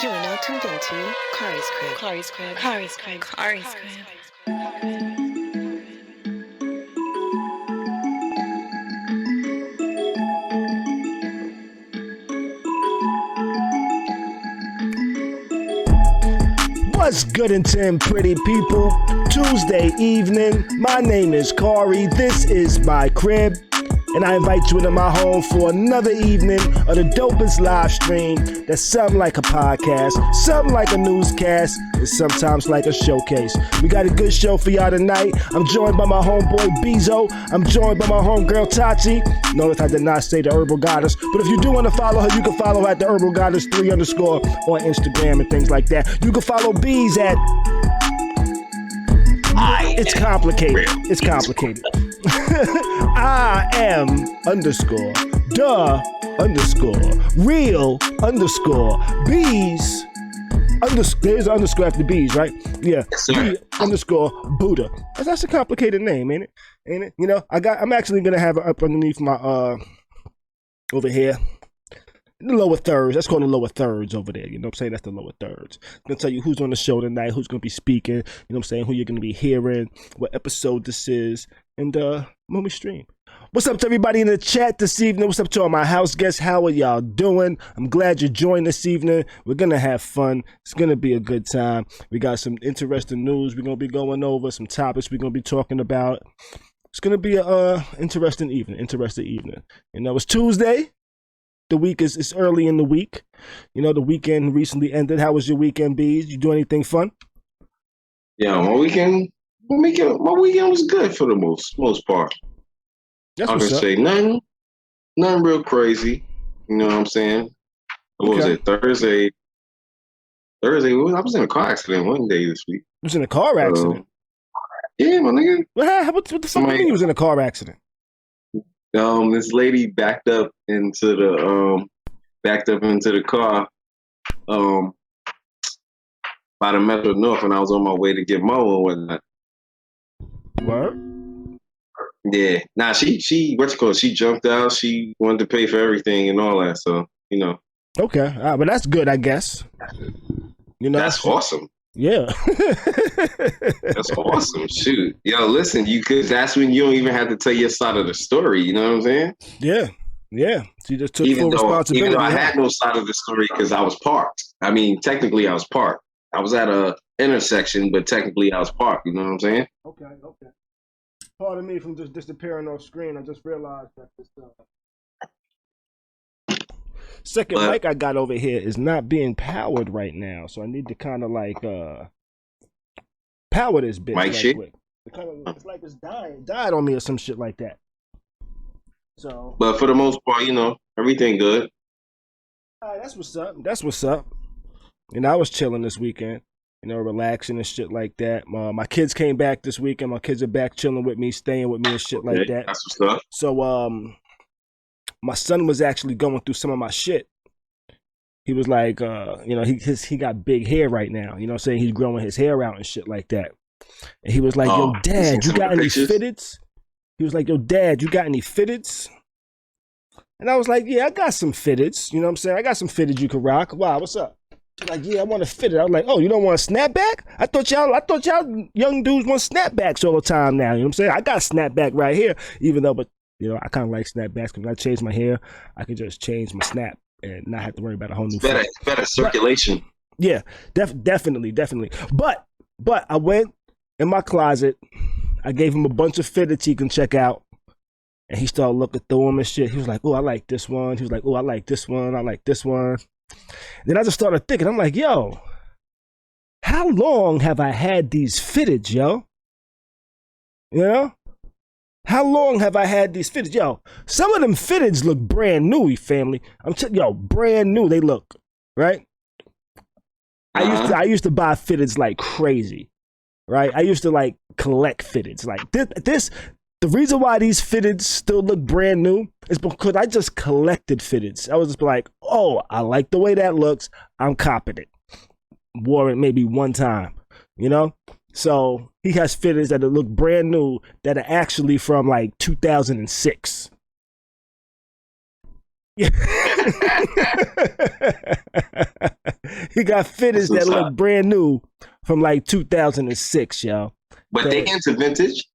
You are now tuned into Khary's Crib. Khary's Crib. Khary's Crib. Khary's Crib. What's good in 10 pretty people? Tuesday evening. My name is Khary. This is my crib. And I invite you into my home for another evening of the dopest live stream that's something like a podcast, something like a newscast, and sometimes like a showcase. We got a good show for y'all tonight. I'm joined by my homeboy Bezo. I'm joined by my homegirl Tati. Notice I did not say the Herbal Goddess, but if you do want to follow her, you can follow her at the Herbal Goddess 3_ on Instagram and things like that. You can follow Bees at... It's complicated. It's complicated. I am _, real _, bees there's an underscore after bees, right? Yeah. B _ Buddha. That's a complicated name, ain't it? Ain't it? You know, I'm actually gonna have it up underneath my over here. The lower thirds. That's called the lower thirds over there. You know what I'm saying? That's the lower thirds. I'm going to tell you who's on the show tonight, who's going to be speaking, you know what I'm saying, who you're going to be hearing, what episode this is, and when we stream. What's up to everybody in the chat this evening? What's up to all my house guests? How are y'all doing? I'm glad you joined this evening. We're going to have fun. It's going to be a good time. We got some interesting news we're going to be going over, some topics we're going to be talking about. It's going to be an interesting evening. You know, it's Tuesday. The week is early in the week. You know, the weekend recently ended. How was your weekend, Bees? You do anything fun? Yeah, my weekend was good for the most part. That's I can say nothing real crazy. You know what I'm saying? What was it? Thursday. I was in a car accident one day this week. You was in a car accident? Yeah, my nigga. What the fuck do you mean you was in a car accident? This lady backed up into the car by the Metro North, and I was on my way to get Mo and whatnot. What? Yeah. Nah, she she jumped out. She wanted to pay for everything and all that. So, you know. Okay, but that's good, I guess. You know, that's awesome. Yeah. That's awesome. Shoot. Yo, listen, that's when you don't even have to tell your side of the story, you know what I'm saying? Yeah. So you just took full responsibility. Even though I had no side of the story because I was parked. I mean, technically I was parked. I was at a intersection, but technically I was parked, you know what I'm saying? Okay. Pardon me from just disappearing off screen. I just realized that this second mic I got over here is not being powered right now, so I need to kind of like power this bitch right quick. It's like it's died on me or some shit like that. So, but for the most part, you know, everything good. That's what's up. You know, I was chilling this weekend, you know, relaxing and shit like that. My kids came back this weekend. My kids are back chilling with me, staying with me and shit like that. That's what's up. So, my son was actually going through some of my shit. He was like, you know, he got big hair right now. You know what I'm saying? He's growing his hair out and shit like that. And he was like, yo, Dad, you got any fitteds? He was like, yo, Dad, you got any fitteds? And I was like, yeah, I got some fitteds. You know what I'm saying? I got some fitteds you can rock. Wow, what's up? He's like, yeah, I want a fitted. I was like, oh, you don't want a snapback? I thought y'all young dudes want snapbacks all the time now. You know what I'm saying? I got a snapback right here, even though, but you know, I kind of like snapbacks because when I change my hair, I can just change my snap and not have to worry about a whole new better circulation. But, yeah, definitely. But I went in my closet. I gave him a bunch of fitteds he can check out. And he started looking through them and shit. He was like, oh, I like this one. He was like, oh, I like this one. I like this one. Then I just started thinking, I'm like, yo, how long have I had these fitteds, yo? You know? How long have I had these fitteds? Yo, some of them fitteds look brand new, family. I'm telling yo, brand new they look, right? I used to buy fitteds like crazy, right? I used to like collect fitteds. Like this the reason why these fitteds still look brand new is because I just collected fitteds. I was just like, oh, I like the way that looks. I'm copping it. Wore it maybe one time, you know? So he has fitteds that look brand new that are actually from like 2006. Yeah. He got fitteds that look brand new from like 2006, yo. But they into vintage.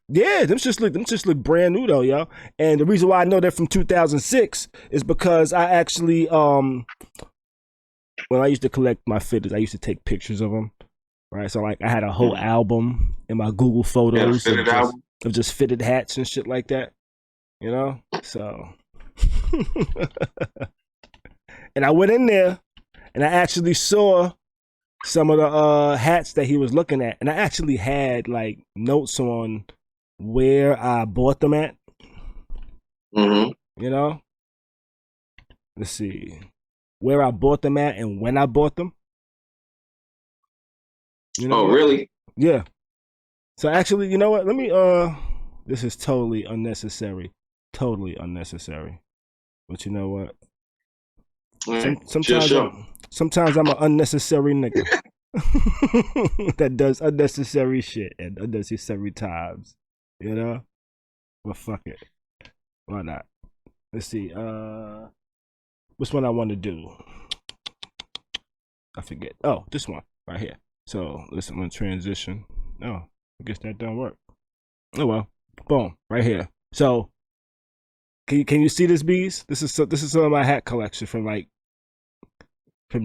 Yeah, them just look brand new though, yo. And the reason why I know they're from 2006 is because I actually when I used to collect my fitteds, I used to take pictures of them, right? So like I had a whole album in my Google Photos of just fitted hats and shit like that, you know. So, and I went in there and I actually saw some of the hats that he was looking at, and I actually had like notes on where I bought them at. Mm-hmm. You know, let's see where I bought them at and when I bought them. You know really? Yeah. So actually, you know what? Let me this is totally unnecessary. Totally unnecessary. But you know what? Sometimes I'm an unnecessary nigga. That does unnecessary shit at unnecessary times. You know? Well, fuck it. Why not? Let's see. Which one I want to do? I forget. Oh, this one right here. So listen, I'm gonna transition. Oh, I guess that don't work. Oh well. Boom. Right here. So can you see this, bees? This is some of my hat collection from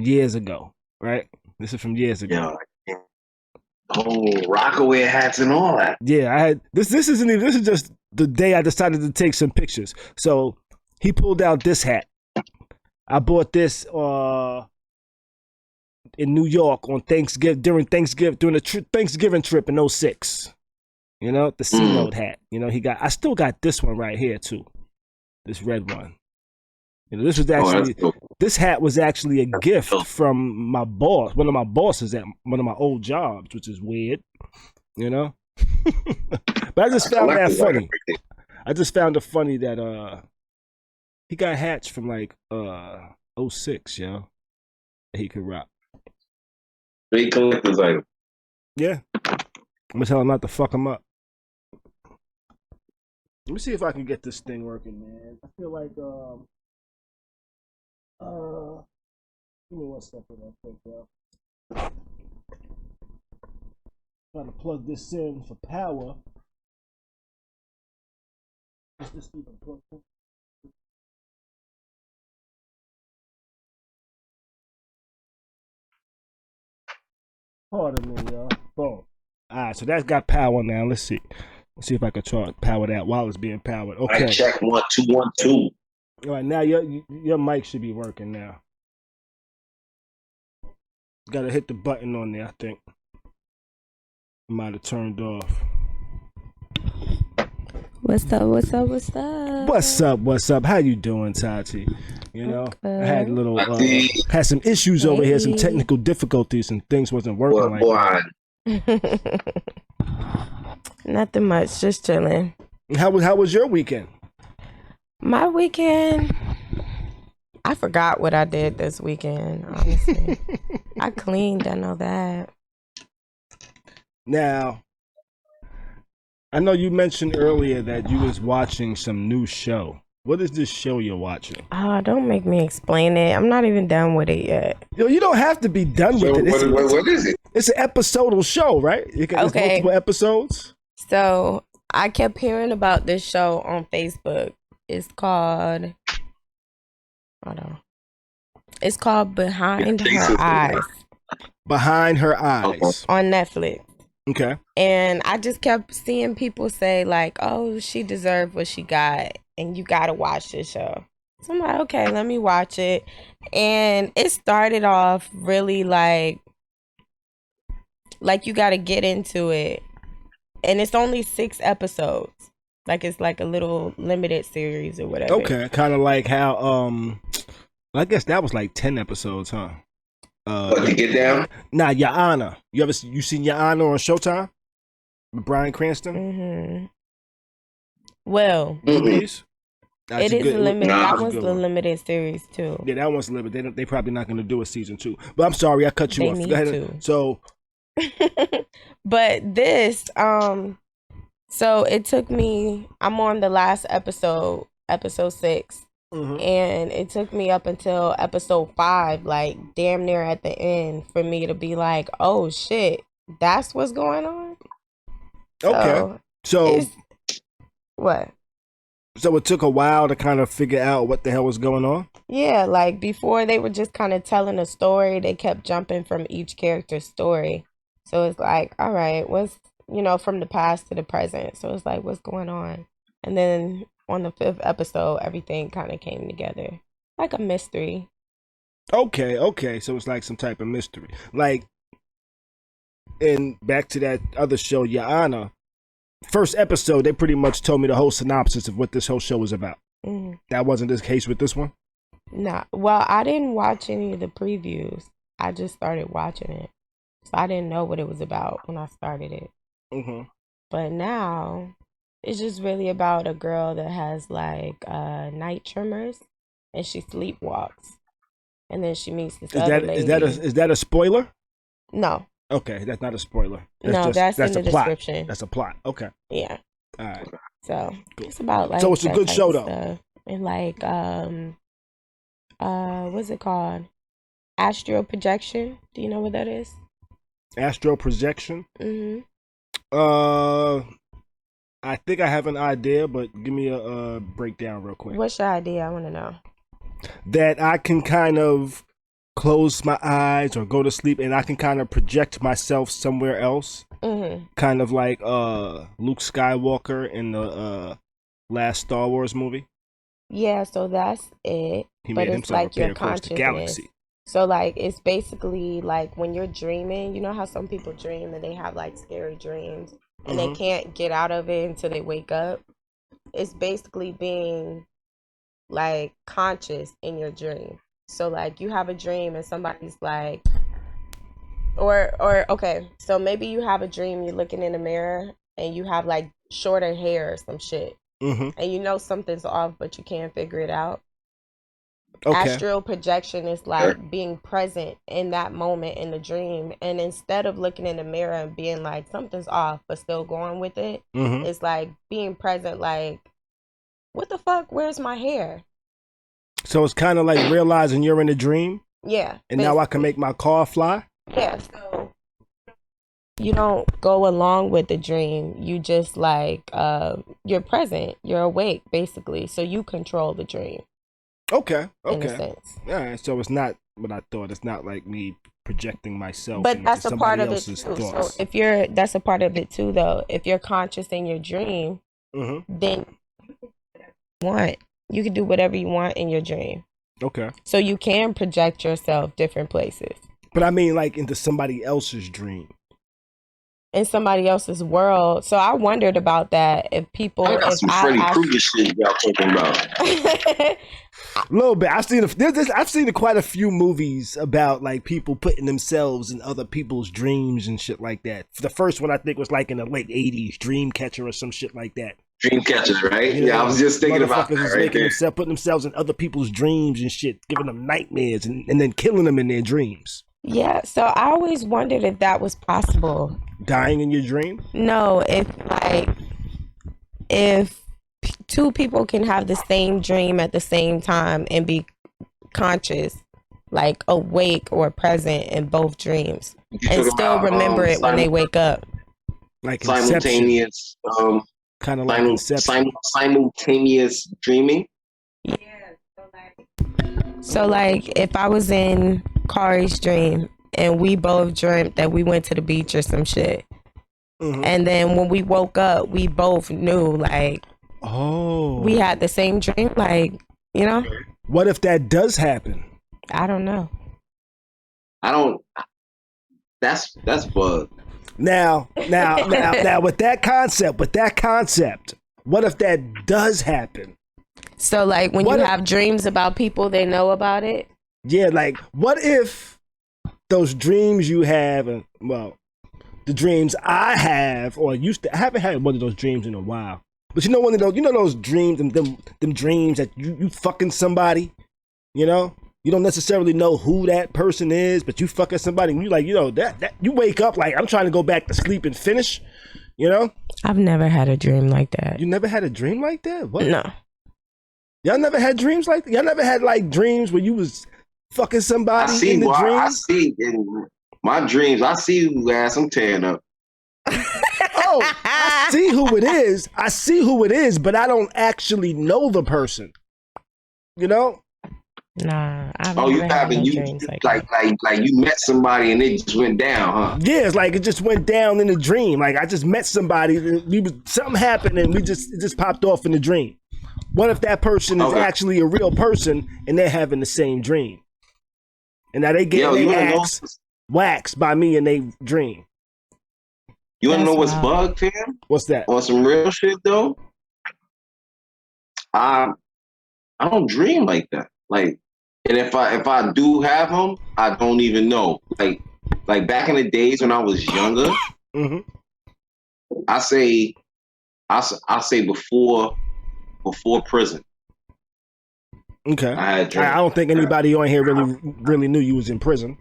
years ago. Right? This is from years ago. Yeah. Oh, Rockaway hats and all that. Yeah, I had this isn't even, this is just the day I decided to take some pictures. So he pulled out this hat. I bought this in New York on Thanksgiving during the Thanksgiving trip in 06. You know, the C-note hat. You know, I still got this one right here too. This red one. You know, this hat was actually a gift from my boss, one of my bosses at one of my old jobs, which is weird, you know. But I just found that funny. I just found it funny that he got hats from like 06, yo, that he could rock. Big collector's item. Yeah. I'm gonna tell him not to fuck him up. Let me see if I can get this thing working, man. I feel like give me 1 second, I'll take that. Trying to plug this in for power. Is this even plugged in? Pardon me, y'all. Boom. Alright, so that's got power now. Let's see. Let's see if I can try to power that while it's being powered. Okay. I check 1 2 1 2. All right, now your mic should be working now. Got to hit the button on there, I think. Might have turned off. What's up? What's up? What's up? What's up? What's up? How you doing, Tati? You know, I had a little had some issues over here, some technical difficulties, and things wasn't working that. Nothing much, just chilling. How was your weekend? My weekend, I forgot what I did this weekend, honestly. I cleaned, I know that. Now, I know you mentioned earlier that you was watching some new show. What is this show you're watching? Don't make me explain it. I'm not even done with it yet. Yo, you don't have to be done with it. What is it? It's an episodal show, right? It's multiple episodes. So, I kept hearing about this show on Facebook. It's called... Hold on. It's called Behind Her Eyes. Behind Her Eyes. On Netflix. Okay. And I just kept seeing people say like, oh, she deserved what she got and you gotta watch this show. So I'm like, okay, let me watch it. And it started off really like you gotta get into it. And it's only 6 episodes. Like it's like a little limited series or whatever. Okay. Kind of like how I guess that was like 10 episodes, huh? What, to get down? Nah, Your Honor. You seen Your Honor on Showtime? With Bryan Cranston? Mm-hmm. Well, it is a limited. That one's the limited series too. Yeah, that one's limited. They probably not going to do a season 2. But I'm sorry, I cut you off. Need Go ahead. to. So, but this, so it took me. I'm on the last episode 6, And it took me up until episode 5, like damn near at the end, for me to be like, oh shit, that's what's going on. Okay. So what? So it took a while to kind of figure out what the hell was going on? Yeah, like before they were just kind of telling a story. They kept jumping from each character's story. So it's like, all right, what's, from the past to the present. So it's like, what's going on? And then on the 5th episode, everything kind of came together. Like a mystery. Okay. So it's like some type of mystery. Like, and back to that other show, Your Honor, first episode, they pretty much told me the whole synopsis of what this whole show was about. Mm-hmm. That wasn't the case with this one? Nah. Well, I didn't watch any of the previews. I just started watching it. So I didn't know what it was about when I started it. Mm-hmm. But now, it's just really about a girl that has like night tremors, and she sleepwalks. And then she meets this other lady. Is that a spoiler? No. Okay, that's not a spoiler. That's in the description. That's a plot. Okay. Yeah. All right. So it's about like. So it's a good show though. And like what's it called? Astral projection. Do you know what that is? Astral projection. Mm-hmm. I think I have an idea, but give me a breakdown real quick. What's your idea? I want to know. That I can kind of close my eyes or go to sleep, and I can kind of project myself somewhere else. Mm-hmm. Kind of like Luke Skywalker in the last Star Wars movie. Yeah, so that's it. He made himself like your consciousness. Galaxy. So like it's basically like when you're dreaming, you know how some people dream and they have like scary dreams and they can't get out of it until they wake up. It's basically being like conscious in your dream. So like you have a dream and somebody's like, or okay, so maybe you have a dream, you're looking in the mirror and you have like shorter hair or some shit, and something's off, but you can't figure it out. Okay. Astral projection is like being present in that moment in the dream, and instead of looking in the mirror and being like something's off but still going with it, it's like being present, like, what the fuck, where's my hair? So it's kind of like realizing you're in a dream. Yeah. And basically. Now I can make my car fly. Yeah. So you don't go along with the dream. You just like you're present. You're awake, basically. So you control the dream. Okay. In a sense. Yeah. So it's not what I thought. It's not like me projecting myself. But that's a part of it too. Thoughts. So that's a part of it too, though. If you're conscious in your dream, then you can do whatever you want in your dream. Okay. So you can project yourself different places. But I mean, like into somebody else's dream. In somebody else's world. So I wondered about that. If people, I got some Freddy Krueger shit y'all talking about. A little bit. I've seen quite a few movies about like people putting themselves in other people's dreams and shit like that. The first one I think was like in the late '80s, Dreamcatcher or some shit like that. Dreamcatcher, right? Yeah, I was just thinking about that right there. Putting themselves in other people's dreams and shit, giving them nightmares and then killing them in their dreams. Yeah, so I always wondered if that was possible. Dying in your dream? No, if two people can have the same dream at the same time and be conscious, like awake or present in both dreams, and still remember it when they wake up. Like simultaneous, kind of like simultaneous dreaming. Yeah. So like if I was in Khary's dream and we both dreamt that we went to the beach or some shit, and then when we woke up, we both knew like, we had the same dream, like, What if that does happen? I don't know. That's bug. Now, with that concept, what if that does happen? So, like, when you have dreams about people, they know about it? Yeah, like, what if those dreams you have, the dreams I have, or used to, I haven't had one of those dreams in a while. But one of those, those dreams, them dreams that you fucking somebody, you don't necessarily know who that person is, but you fucking somebody, and you like, that you wake up like, I'm trying to go back to sleep and finish, I've never had a dream like that. You never had a dream like that? What? No. Y'all never had dreams like that? Y'all never had like dreams where you was fucking somebody in the dream? I see in my dreams. I see who ass I'm tearing up. Oh, I see who it is. I see who it is, but I don't actually know the person. You know? Nah, I've Oh, you never had haven't no you dreams like like you met somebody and it just went down, huh? Yeah, it's like it just went down in a dream. Like I just met somebody, something happened, and it just popped off in the dream. What if that person is actually a real person and they're having the same dream? And now they get their ass waxed by me in their dream. You wanna know what's bugged, fam? What's that? On some real shit though, I don't dream like that. Like, and if I do have them, I don't even know. Like back in the days when I was younger, mm-hmm. I say before prison. Okay. I don't think anybody on here really knew you was in prison.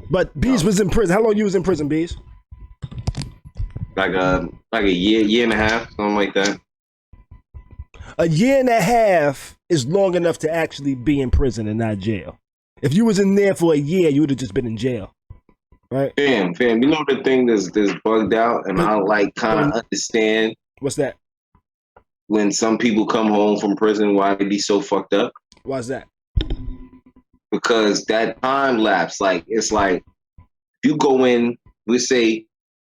But Bees was in prison. How long you was in prison, Bees? Like a year and a half, something like that. A year and a half is long enough to actually be in prison and not jail. If you was in there for a year, you would have just been in jail, right? Fam, you know the thing that's bugged out, and I like kind of understand. What's that? When some people come home from prison, why they be so fucked up? Why's that? Because that time lapse, like it's like if you go in, we say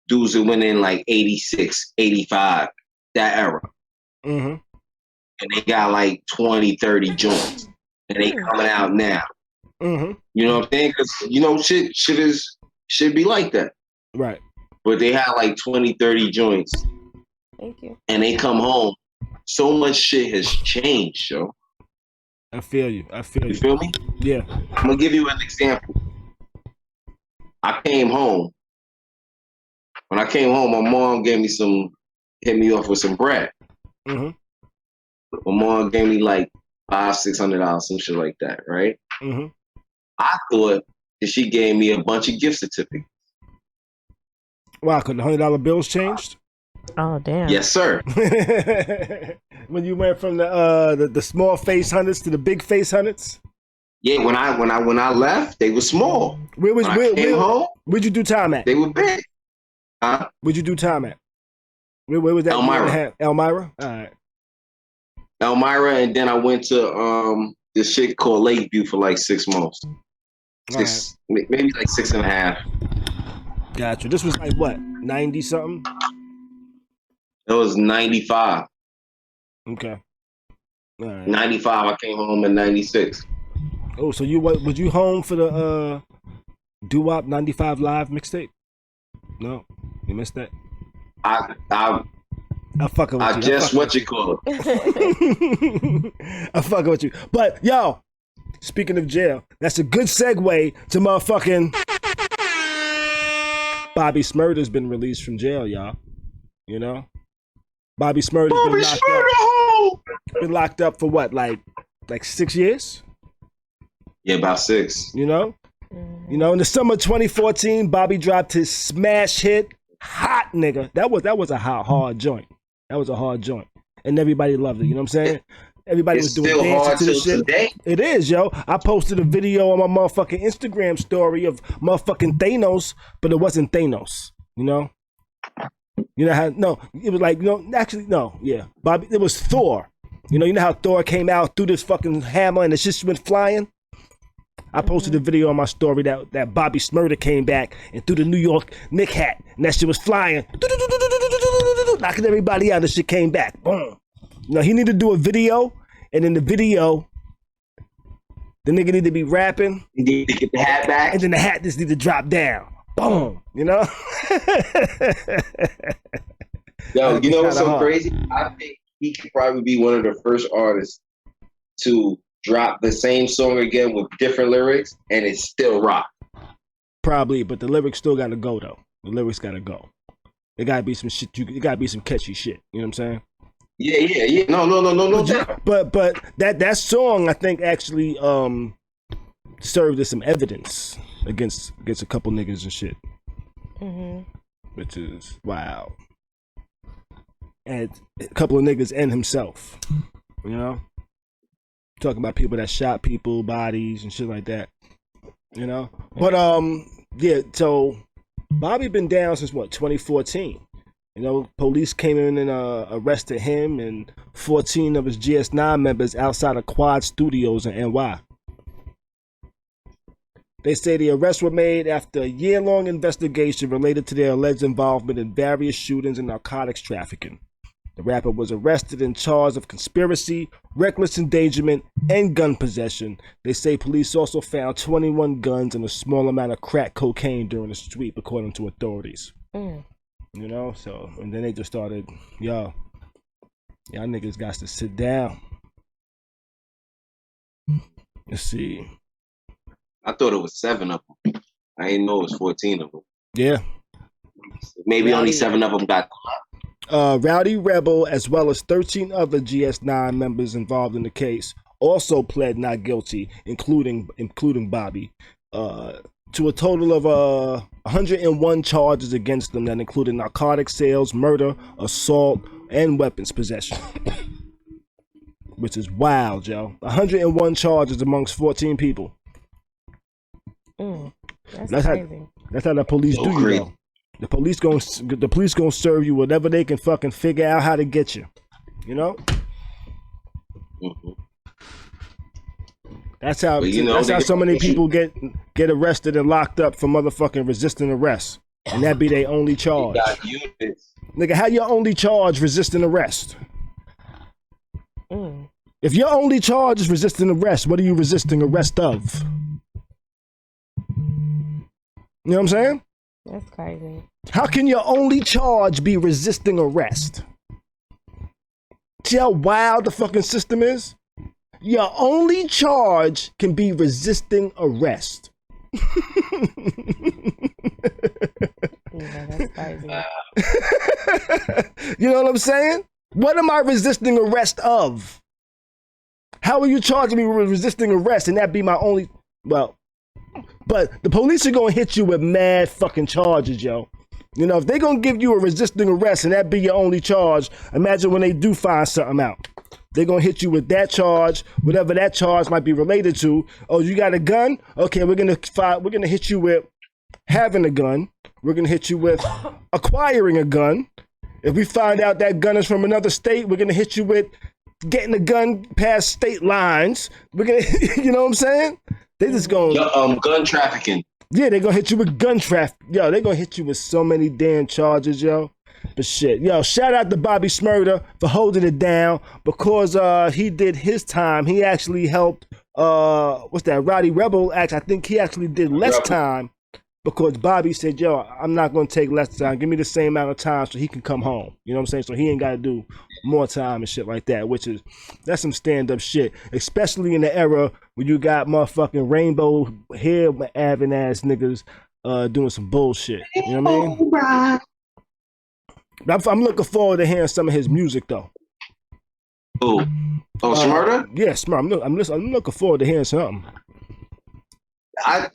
dudes that went in like 86, 85, that era. Mm-hmm. And they got like 20, 30 joints. And they coming out now. Mm-hmm. You know what I'm saying? Because, you know, shit be like that. Right. But they had like 20, 30 joints. Thank you. And they come home. So much shit has changed, yo. I feel you. You feel me? Yeah. I'm going to give you an example. I came home. When I came home, my mom hit me off with some bread. Mm-hmm. My mom gave me like $500-$600, some shit like that, right? Mm-hmm. I thought that she gave me a bunch of gift certificates. Wow, could the $100 bills changed? Oh damn. Yes, sir. When you went from the small face hundreds to the big face hundreds? Yeah, when I left, they were small. Where home? Where'd you do time at? They were big. Huh? Where'd you do time at? Where was that? Elmira. Elmira? All right. Elmira, and then I went to this shit called Lakeview for like 6 months. Maybe like 6.5. Gotcha. This was like what, 90 something? It was 95. Okay. All right. 95. I came home in 96. Oh, so was you home for the Doo-Wop 95 Live mixtape? No, you missed that. I fucking with you. Just what you call it. I fucking with you. But yo, speaking of jail, that's a good segue to motherfucking Bobby Shmurda's been released from jail, y'all. You know, Bobby Shmurda's been locked up for what, like 6 years? Yeah, about 6. You know, in the summer of 2014, Bobby dropped his smash hit, "Hot Nigga." That was a hard joint. That was a hard joint, and everybody loved it. You know what I'm saying? Everybody was doing dances to the shit. Today. It is, yo. I posted a video on my motherfucking Instagram story of motherfucking Thanos, but it wasn't Thanos. You know how? No, it was like Bobby. It was Thor. You know how Thor came out through this fucking hammer and the shit went flying. I posted a video on my story that Bobby Shmurda came back and threw the New York Knicks hat, and that shit was flying, knocking everybody out. The shit came back, boom. He need to do a video, and in the video, the nigga need to be rapping. You need to get the hat back, and then the hat just need to drop down, boom. You know. Yo, you know what's so crazy? I think he could probably be one of the first artists to drop the same song again with different lyrics, and it's still rock. Probably, but the lyrics still gotta go though. The lyrics gotta go. There gotta be some shit. It gotta be some catchy shit. You know what I'm saying? Yeah. No doubt. But that song, I think, actually served as some evidence against a couple niggas and shit. Mm-hmm. Which is wow. And a couple of niggas and himself. You know. talking about people that shot people, bodies, and shit like that. You know, but yeah. So Bobby been down since what 2014. You know, police came in and arrested him and 14 of his GS9 members outside of Quad Studios in NY. They say the arrests were made after a year-long investigation related to their alleged involvement in various shootings and narcotics trafficking. The rapper was arrested and charged of conspiracy, reckless endangerment, and gun possession. They say police also found 21 guns and a small amount of crack cocaine during the sweep, according to authorities. You know, so, and then they just started, y'all niggas got to sit down. Let's see. I thought it was 7 of them. I didn't know it was 14 of them. Yeah. Maybe only 7 of them got Rowdy Rebel, as well as 13 other GS9 members involved in the case, also pled not guilty, including Bobby, to a total of 101 charges against them that included narcotics sales, murder, assault, and weapons possession. Which is wild, yo. 101 charges amongst 14 people. That's crazy. How the police do you, though. The police gonna serve you whatever they can fucking figure out how to get you. You know? That's how so many people get arrested and locked up for motherfucking resisting arrest. And that be their only charge. Nigga, how your only charge resisting arrest? If your only charge is resisting arrest, what are you resisting arrest of? You know what I'm saying? That's crazy. How can your only charge be resisting arrest? See how wild the fucking system is? Your only charge can be resisting arrest. Yeah, that's crazy. You know what I'm saying? What am I resisting arrest of? How are you charging me with resisting arrest and that be my only... Well, but the police are gonna hit you with mad fucking charges, yo. You know, if they gonna give you a resisting arrest and that be your only charge, imagine when they do find something out. They're gonna hit you with that charge, whatever that charge might be related to. Oh, you got a gun? Okay, we're gonna hit you with having a gun. We're gonna hit you with acquiring a gun. If we find out that gun is from another state, we're gonna hit you with getting a gun past state lines. We're gonna, you know what I'm saying? They just gonna gun trafficking. Yeah, they're gonna hit you with gun traffic. Yo, they're gonna hit you with so many damn charges, yo. But shit, yo, shout out to Bobby Shmurda for holding it down because he did his time. He actually helped what's that, Rowdy Rebel I think he actually did less time because Bobby said, yo, I'm not gonna take less time. Give me the same amount of time so he can come home. You know what I'm saying? So he ain't gotta do more time and shit like that, that's some stand-up shit, especially in the era when you got motherfucking rainbow hair having ass niggas doing some bullshit. You know what I mean? I'm looking forward to hearing some of his music though. Shmurda? Yeah, Shmurda. I'm looking forward to hearing something. I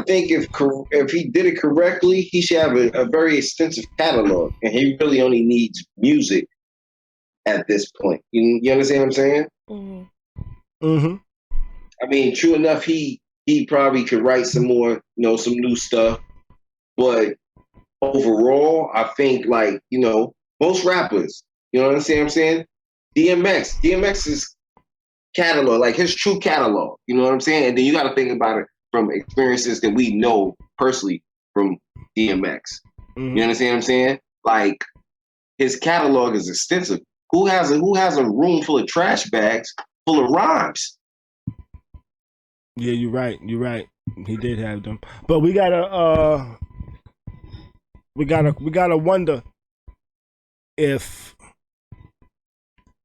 think if he did it correctly, he should have a very extensive catalog, and he really only needs music at this point. You understand what I'm saying? Mm-hmm. I mean, true enough, he probably could write some more, some new stuff, but overall, I think most rappers, you know what I'm saying? DMX's catalog, like his true catalog, you know what I'm saying? And then you got to think about it from experiences that we know personally from DMX. Mm-hmm. You understand what I'm saying? Like his catalog is extensive. Who has a room full of trash bags full of rhymes? Yeah, you're right. He did have them, but we gotta wonder if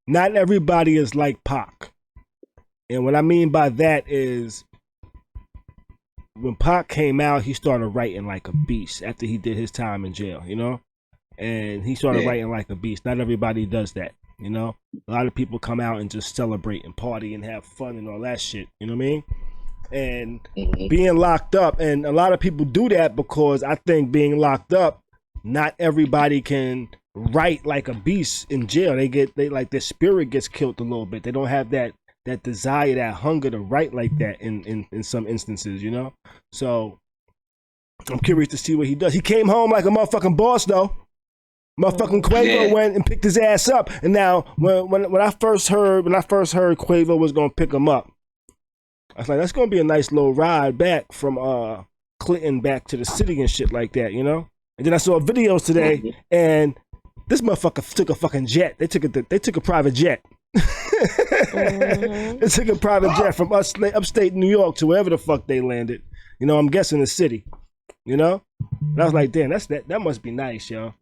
not everybody is like Pac. And what I mean by that is when Pac came out, he started writing like a beast after he did his time in jail, and he started writing like a beast. Not everybody does that, A lot of people come out and just celebrate and party and have fun and all that shit, you know what I mean? And being locked up, and a lot of people do that because I think being locked up, not everybody can write like a beast in jail. They like their spirit gets killed a little bit. They don't have that desire, that hunger to write like that in some instances, you know? So I'm curious to see what he does. He came home like a motherfucking boss though. Motherfucking Quavo went and picked his ass up. And now when I first heard Quavo was gonna pick him up, I was like, that's gonna be a nice little ride back from Clinton back to the city and shit like that, you know? And then I saw videos today and this motherfucker took a fucking jet. They took a private jet. They took a private jet from upstate New York to wherever the fuck they landed. You know, I'm guessing the city. You know? And I was like, damn, that must be nice, yo.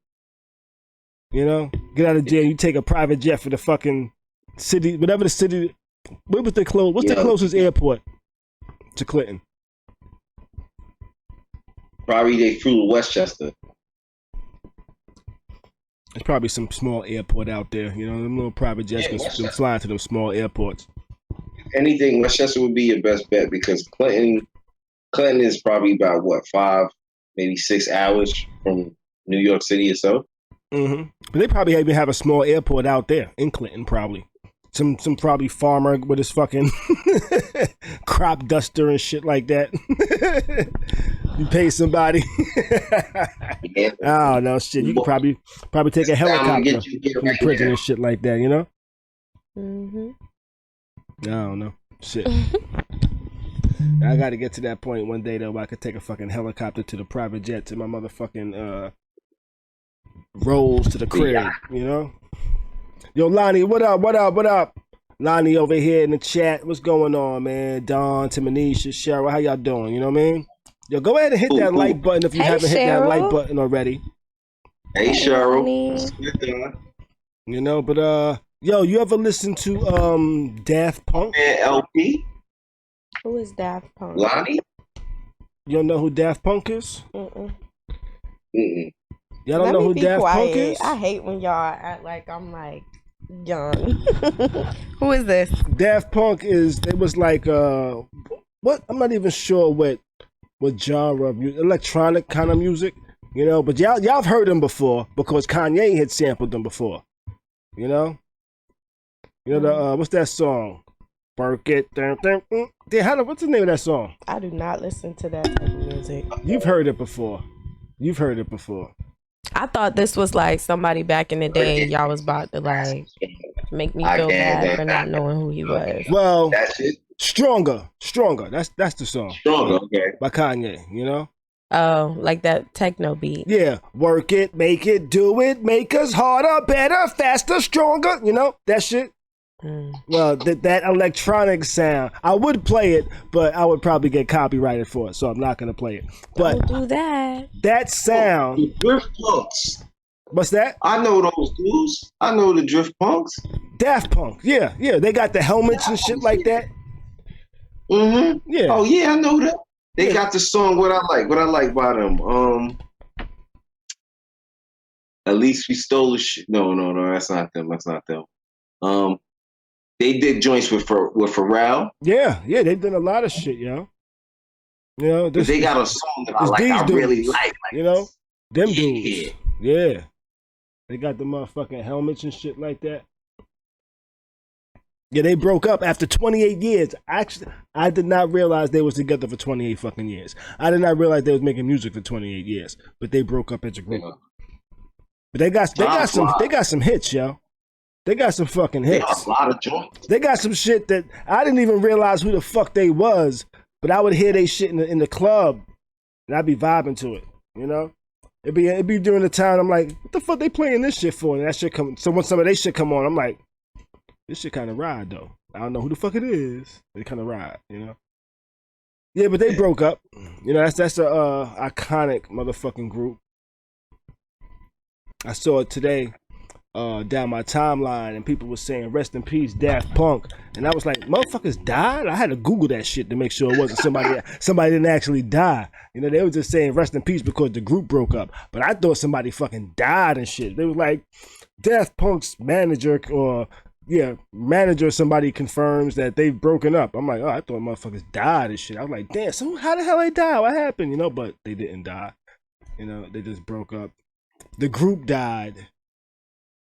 You know? Get out of jail, you take a private jet for the fucking city, whatever the city. What's the closest airport to Clinton? Probably they flew to Westchester. There's probably some small airport out there. You know, them little private jets can fly to them small airports. If anything, Westchester would be your best bet because Clinton is probably about, 5, maybe 6 hours from New York City or so. Mm-hmm. But they probably even have a small airport out there in Clinton, probably. Some probably farmer with his fucking crop duster and shit like that. You pay somebody. I don't know, shit. You could probably take a helicopter from the prison and shit like that, you know? Mm-hmm. I don't know. Shit. I gotta get to that point one day though where I could take a fucking helicopter to the private jet to my motherfucking rolls to the crib, you know? Yo, Lonnie, what up? Lonnie over here in the chat. What's going on, man? Don, Timonisha, Cheryl, how y'all doing? You know what I mean? Yo, go ahead and hit that like button if you haven't hit that like button already. Hey, Cheryl. You know, but yo, you ever listen to Daft Punk? LP? Who is Daft Punk? Lonnie? You don't know who Daft Punk is? Mm-mm. Y'all don't know who Daft Punk is? I hate when y'all act like I'm like young. Who is this? Daft Punk it was like what? I'm not even sure what genre of music, electronic kind of music, you know, but y'all have heard them before because Kanye had sampled them before. You know? The what's that song? Work it. What's the name of that song? I do not listen to that type of music. You've heard it before. I thought this was like somebody back in the day y'all was about to like make me feel bad for not knowing who he was. Well, that's it. Stronger. That's the song. Stronger, okay. By Kanye, you know? Oh, like that techno beat. Yeah. Work it, make it, do it, make us harder, better, faster, stronger, you know? That shit. Well, that electronic sound, I would play it, but I would probably get copyrighted for it, so I'm not gonna play it. But don't do that. That sound. The Drift Punks. What's that? I know those dudes. I know the Drift Punks. Daft Punk. Yeah. They got the helmets and shit like that. Mm-hmm. Yeah. Oh yeah, I know that. They got the song What I Like by them. At least we stole the shit. No, that's not them. They did joints with Pharrell. Yeah, they've done a lot of shit, yo. You know, they got a song that I really like. You know, them dudes. Yeah. They got the motherfucking helmets and shit like that. Yeah, they broke up after 28 years. Actually, I did not realize they was together for 28 fucking years. I did not realize they was making music for 28 years. But they broke up as a group. Yeah. But they got some hits, yo. They got some fucking hits. They got a lot of joints. They got some shit that I didn't even realize who the fuck they was, but I would hear they shit in the club, and I'd be vibing to it. You know, it'd be during the time I'm like, what the fuck they playing this shit for? And that shit come. So when some of they shit come on, I'm like, this shit kind of ride though. I don't know who the fuck it is. They kind of ride, you know. Yeah, but they broke up. You know, that's a iconic motherfucking group. I saw it today. Down my timeline, and people were saying rest in peace Daft Punk, and I was like, motherfuckers died? I had to Google that shit to make sure it wasn't somebody didn't actually die. You know, they were just saying rest in peace because the group broke up, but I thought somebody fucking died and shit. They was like, Daft Punk's manager or somebody confirms that they've broken up. I'm like, oh, I thought motherfuckers died and shit. I was like, damn, so how the hell they die? What happened? You know, but they didn't die. You know, they just broke up. The group died.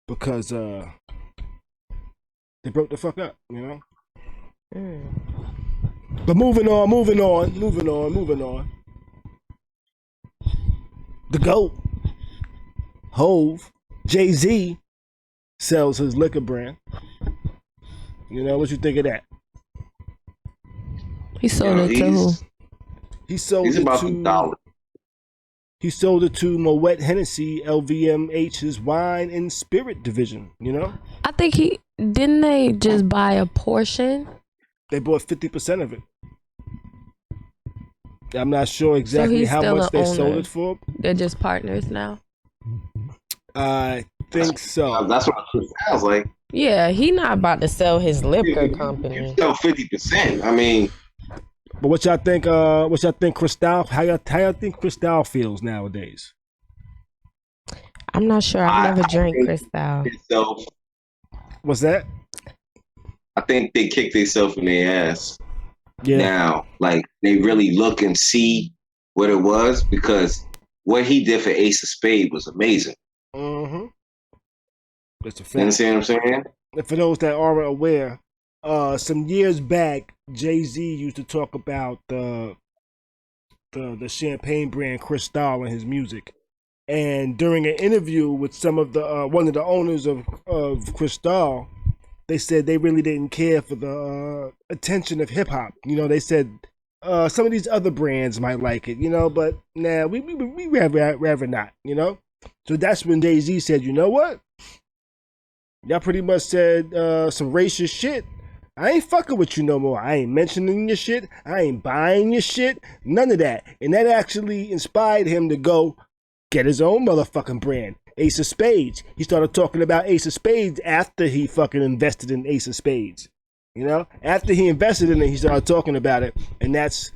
because they broke the fuck up, you know. But moving on. The GOAT, Hove, JayZ sells his liquor brand. You know, what you think of that? He sold it to who? He sold He's it about to $2. He sold it to Moet Hennessy, LVMH's wine and spirit division, you know? I think didn't they just buy a portion? They bought 50% of it. I'm not sure exactly how much they sold it for. They're just partners now. I think so. That's what it sounds like. Yeah, he not about to sell his liquor company. You sell 50%. I mean, but what y'all think? What y'all think, Cristal? How y'all think Cristal feels nowadays? I'm not sure. I've never drank Cristal. What's that? I think they kicked themselves in their ass. Yeah. Now, like, they really look and see what it was, because what he did for Ace of Spades was amazing. Mm-hmm. That's a fact. You understand what I'm saying? And for those that aren't aware, some years back, JayZ used to talk about the champagne brand Cristal in his music. And during an interview with some of the one of the owners of Cristal, they said they really didn't care for the attention of hip hop. You know, they said some of these other brands might like it, you know, but nah, we rather not, you know. So that's when JayZ said, you know what? Y'all pretty much said some racist shit. I ain't fucking with you no more. I ain't mentioning your shit. I ain't buying your shit. None of that. And that actually inspired him to go get his own motherfucking brand. Ace of Spades. He started talking about Ace of Spades after he fucking invested in Ace of Spades. You know? After he invested in it, he started talking about it. And that's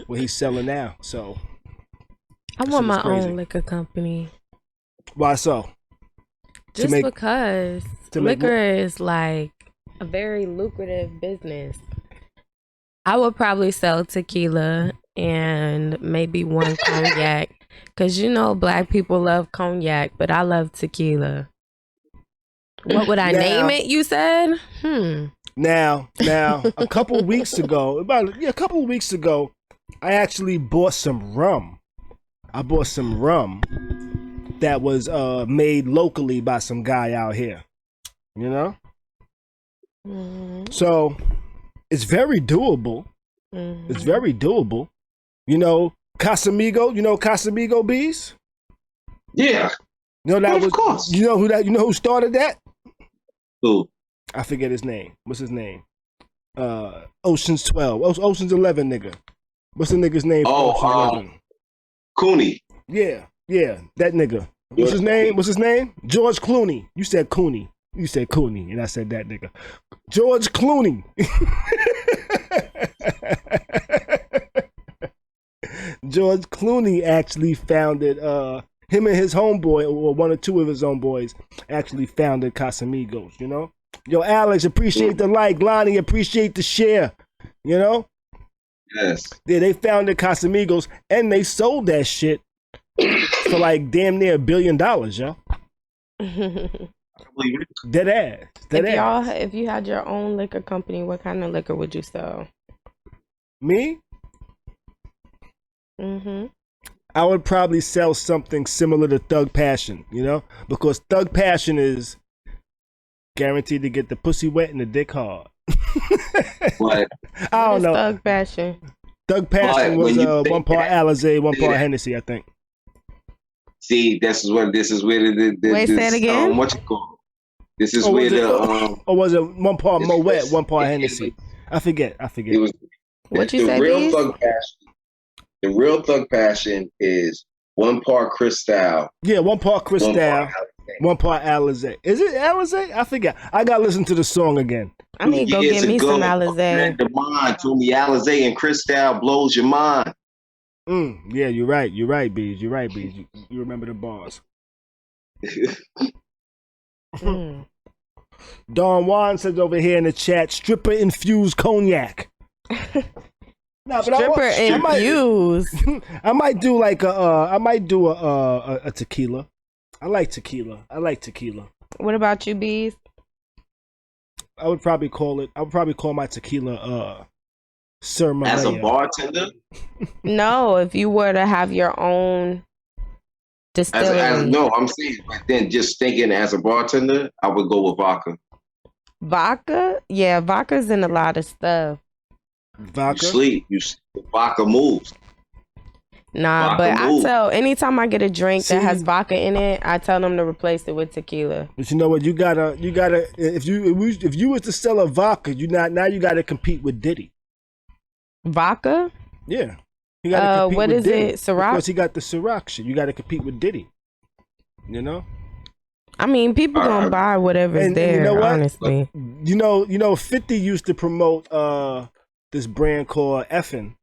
what he's selling now. So I want my own liquor company. Why so? Just because liquor is like a very lucrative business. I would probably sell tequila and maybe one cognac, because you know black people love cognac, but I love tequila. What would I name it, you said? Now, a couple weeks ago, I actually bought some rum. I bought some rum that was made locally by some guy out here. You know? So it's very doable. It's very doable. You know, Casamigo bees? Yeah. You know of course. You know who started that? Who? I forget his name. What's his name? Ocean's 12. Ocean's 11 nigga. What's the nigga's name? Cooney. Yeah, that nigga. What's his name? George Clooney. You said Cooney. You said Cooney, and I said that nigga. George Clooney. George Clooney actually founded, him and his homeboy, or one or two of his homeboys, actually founded Casamigos, you know? Yo, Alex, appreciate the like. Lonnie, appreciate the share, you know? Yes. Yeah, they founded Casamigos, and they sold that shit for like damn near $1 billion, yo. Dead ass. If you had your own liquor company, what kind of liquor would you sell? Me? I would probably sell something similar to Thug Passion, you know? Because Thug Passion is guaranteed to get the pussy wet and the dick hard. What? I don't know. Thug Passion. Thug Passion was one part Alizé, one part Hennessy, I think. See, this is where the wait, say it again. What you call? This is where or was it one part Moet, one part Hennessy? I forget. It was what you said. The real Thug Passion is one part Cristal. Yeah, one part Cristal, one part Alizé. Is it Alizé? I forget. I gotta listen to the song again. I need to go get me some Alizé. The mind told me Alizé and Cristal blows your mind. Yeah, you're right. You're right, Bees. You remember the bars. Don Juan says over here in the chat, stripper infused cognac. Nah, but stripper infused. I might do like a tequila. I like tequila. What about you, Bees? I would probably call my tequila Sir Malaya. As a bartender? No, if you were to have your own distillery. No, I'm saying, but then just thinking as a bartender, I would go with vodka. Vodka? Yeah, vodka's in a lot of stuff. Vodka? You sleep, vodka moves. Nah, Vodka but moves. anytime I get a drink See? that has vodka in it, I tell them to replace it with tequila. But you know what? You gotta. If you was to sell a vodka, you gotta compete with Diddy. Vodka? Yeah. You gotta compete what with is Diddy it? Ciroc? Because he got the Ciroc shit. You gotta compete with Diddy. You know? I mean, people gonna buy whatever's there, you know what? honestly. You know, 50 used to promote this brand called Effin.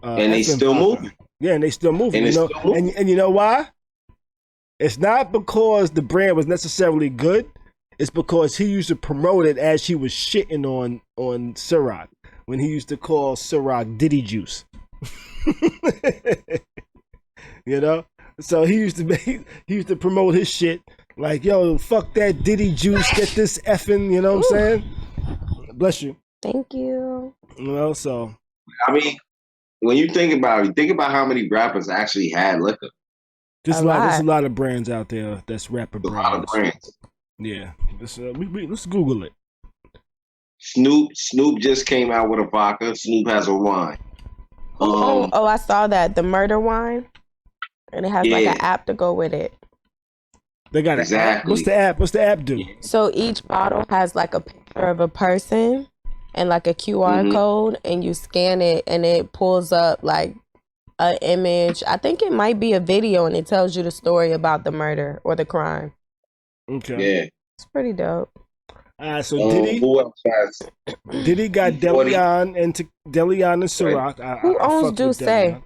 And they still moving. Yeah, and they still moving. And you know, still moving. and you know why? It's not because the brand was necessarily good. It's because he used to promote it as he was shitting on Ciroc when he used to call Ciroc Diddy Juice. You know, so he used to promote his shit like, yo, fuck that Diddy Juice, get this effing. You know what I'm saying? Bless you. Thank you. You know, so I mean, when you think about it, think about how many rappers actually had liquor. there's a lot of brands out there that's rapper A brands. lot of brands. Yeah, let's Google it. Snoop just came out with a vodka. Snoop has a wine. I saw that, the murder wine, and it has like an Yeah. app to go with it. They got an app. What's the app? What's the app do? So each bottle has like a picture of a person and like a QR code, and you scan it, and it pulls up like an image. I think it might be a video, and it tells you the story about the murder or the crime. Okay. Yeah. It's pretty dope. So Diddy, who else has? Diddy got Deleon and Ciroc. Who owns fuck with Douce? Deleon.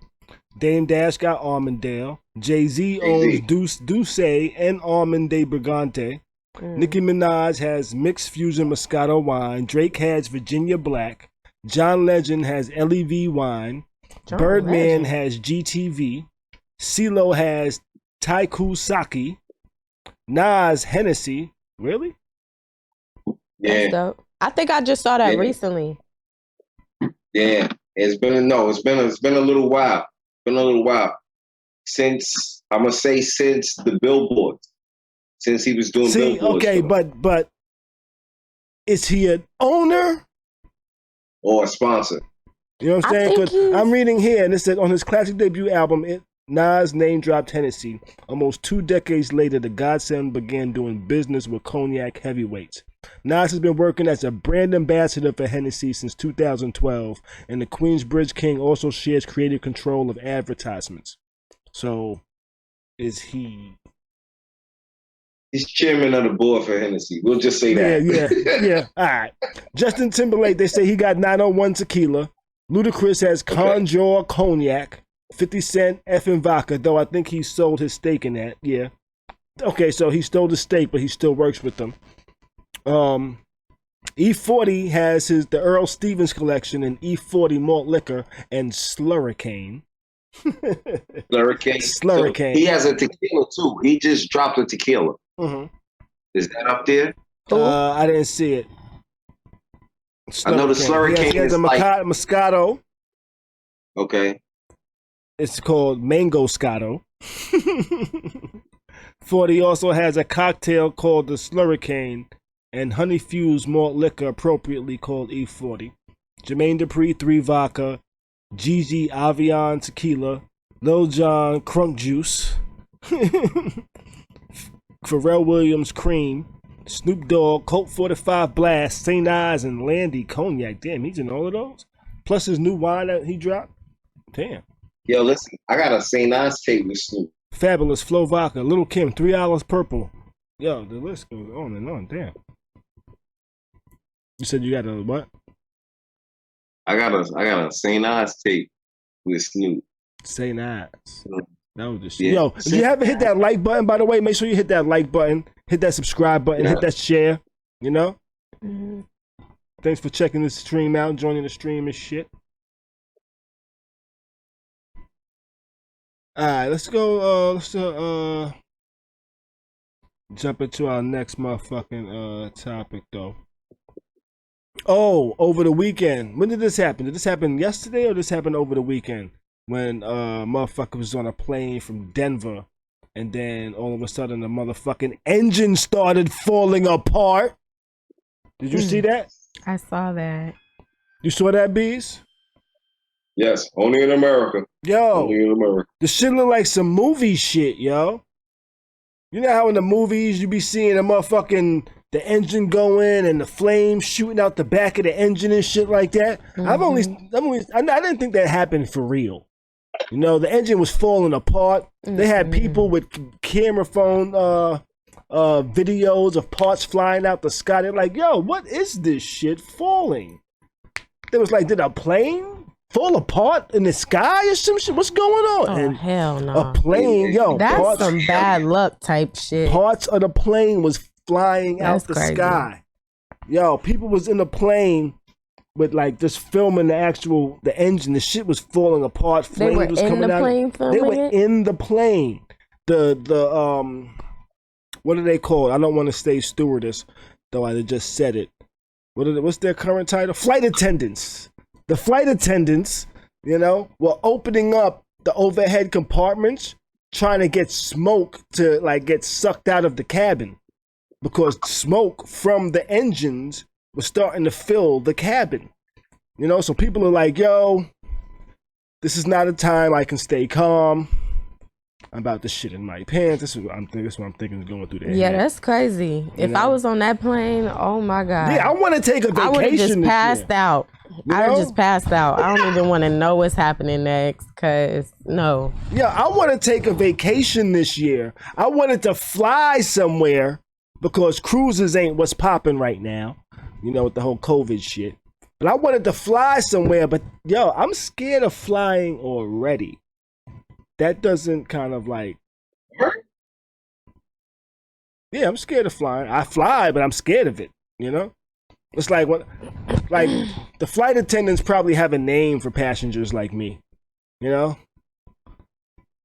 Dame Dash got Armandale. JayZ owns Douce and Armand de Brigante. Nicki Minaj has mixed fusion Moscato wine. Drake has Virginia Black. John Legend has LEV wine. Birdman has GTV. CeeLo has Taiku Sake. Nas Hennessy. Really? Yeah. That's dope. I think I just saw that recently. Yeah. It's been a little while. Since the billboards. Since he was doing billboards. Okay, but is he an owner or a sponsor? You know what I'm saying? Because I'm reading here, and it said on his classic debut album, Nas name dropped Hennessy. Almost 2 decades later, the Godson began doing business with cognac heavyweights. Nas has been working as a brand ambassador for Hennessy since 2012, and the Queensbridge King also shares creative control of advertisements. So, is he? He's chairman of the board for Hennessy. We'll just say that. Yeah. All right. Justin Timberlake, they say he got 901 tequila. Ludacris has Conjure Cognac. 50 Cent effing vodka, though I think he sold his stake in that. Yeah. Okay, so he stole the stake, but he still works with them. E40 has the Earl Stevens collection and E40 malt liquor and Slurricane. Slurricane. Slurricane. So he has a tequila too. He just dropped a tequila. Is that up there? I didn't see it. I know the Slurricane he has a Moscato. Okay. It's called Mango Scotto. 40 also has a cocktail called the Slurricane and honey-fused malt liquor appropriately called E40. Jermaine Dupri 3 vodka, Gigi Avion tequila, Lil Jon Crunk Juice, Pharrell Williams cream, Snoop Dogg Colt 45 Blast, St. Ives and Landy Cognac. Damn, he's in all of those? Plus his new wine that he dropped? Damn. Yo, listen, I got a St. Ives tape with Snoop. Fabulous Flow Vodka, Little Kim, 3 Hours Purple. Yo, the list goes on and on. Damn. You said you got a what? I got a St. Ives tape with Snoop. St. Ives. That was the shit. Yeah. Yo, if you haven't hit that like button, by the way, make sure you hit that like button, hit that subscribe button, hit that share. You know? Thanks for checking this stream out, joining the stream and shit. All right, let's go. jump into our next motherfucking topic though. Oh, over the weekend. When did this happen? Did this happen yesterday or this happened over the weekend? When motherfucker was on a plane from Denver and then all of a sudden the motherfucking engine started falling apart. Did you see that? I saw that. You saw that, Bees? Yes, only in America. Yo, Only in America. this shit look like some movie shit, yo. You know how in the movies you be seeing the engine going and the flames shooting out the back of the engine and shit like that? Mm-hmm. I didn't think that happened for real. You know, the engine was falling apart. They had people with camera phone videos of parts flying out the sky. They're like, yo, what is this shit falling? They was like, did a plane fall apart in the sky or some shit? What's going on? Oh, and hell no. a plane, yo. That's some bad luck type shit. Parts of the plane was flying out the crazy. sky. Yo, people was in the plane with like just filming the engine. The shit was falling apart. Flames was coming out. They were in the plane. The what are they called? I don't want to say stewardess, though I just said it. What's their current title? Flight attendants. The flight attendants, you know, were opening up the overhead compartments, trying to get smoke to like get sucked out of the cabin, because smoke from the engines was starting to fill the cabin. You know, so people are like, yo, this is not a time I can stay calm. I'm about to shit in my pants. This is what I'm thinking is going through their head. That's crazy. If I was on that plane, oh my God. Yeah, I want to take a vacation. I would have just passed out. I would have just passed out. I don't even want to know what's happening next, because no. Yeah, I want to take a vacation this year. I wanted to fly somewhere because cruises ain't what's popping right now, you know, with the whole COVID shit. But I wanted to fly somewhere, but yo, I'm scared of flying already. That doesn't kind of like... Yeah, I'm scared of flying. I fly, but I'm scared of it, you know? It's like the flight attendants probably have a name for passengers like me, you know?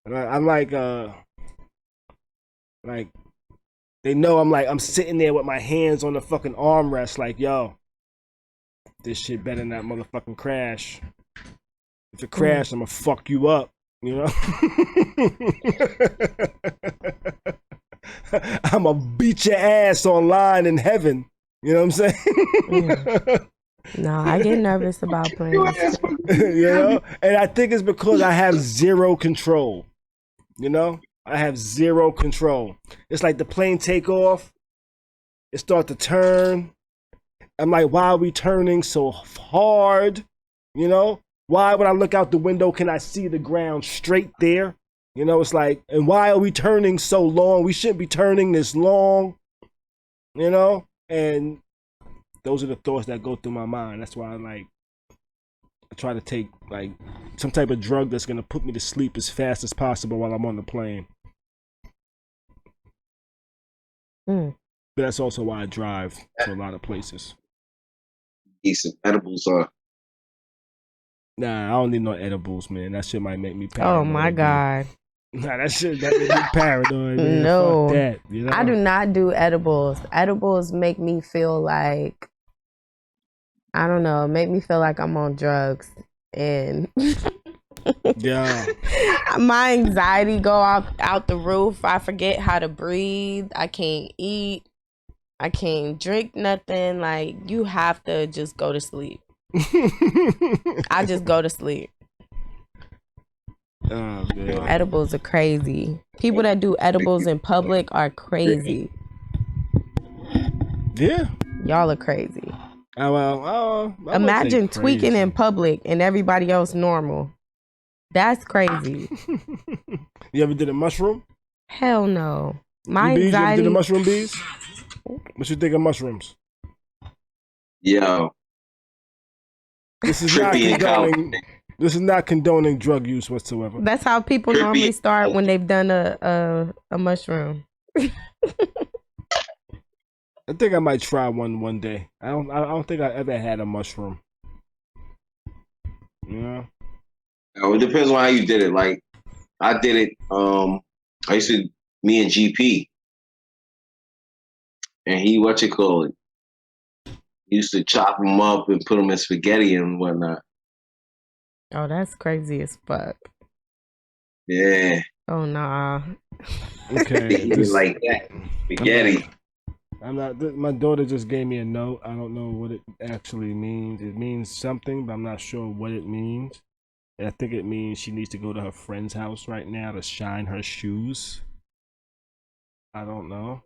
I'm like they know I'm sitting there with my hands on the fucking armrest like, yo, this shit better not motherfucking crash. If it crash, I'm gonna fuck you up, you know? I'm gonna beat your ass online in heaven. You know what I'm saying? No, I get nervous about planes. You know? And I think it's because I have zero control. You know? I have zero control. It's like the plane take off. It start to turn. I'm like, why are we turning so hard? You know? Why, when I look out the window, can I see the ground straight there? You know, it's like, and why are we turning so long? We shouldn't be turning this long. You know? And those are the thoughts that go through my mind. That's why I try to take like some type of drug that's gonna put me to sleep as fast as possible while I'm on the plane. But that's also why I drive to a lot of places. Eat some edibles on. Nah, I don't need no edibles, man. That shit might make me paranoid. Oh my God. Nah, that shit make me paranoid, man. No. Fuck that, you know? I do not do edibles. Edibles make me feel like, I don't know, make me feel like I'm on drugs. And yeah, my anxiety go out the roof. I forget how to breathe. I can't eat. I can't drink nothing. Like, you have to just go to sleep. I just go to sleep. Oh, man. Edibles are crazy. People that do edibles in public are crazy. Yeah. Y'all are crazy. Imagine tweaking in public and everybody else normal. That's crazy. You ever did a mushroom? Hell no. My anxiety. You ever did a mushroom, Bees? What you think of mushrooms? Yo. This is not condoning drug use whatsoever. That's how people normally start when they've done a mushroom. I think I might try one day. I don't think I ever had a mushroom. Yeah. It depends on how you did it. Like, I did it. I used to, me and GP. and he what you call it? He used to chop them up and put them in spaghetti and whatnot. Oh, that's crazy as fuck. Yeah. Oh nah. Okay. He did like that. Spaghetti. I'm not. My daughter just gave me a note. I don't know what it actually means. It means something, but I'm not sure what it means. And I think it means she needs to go to her friend's house right now to shine her shoes. I don't know.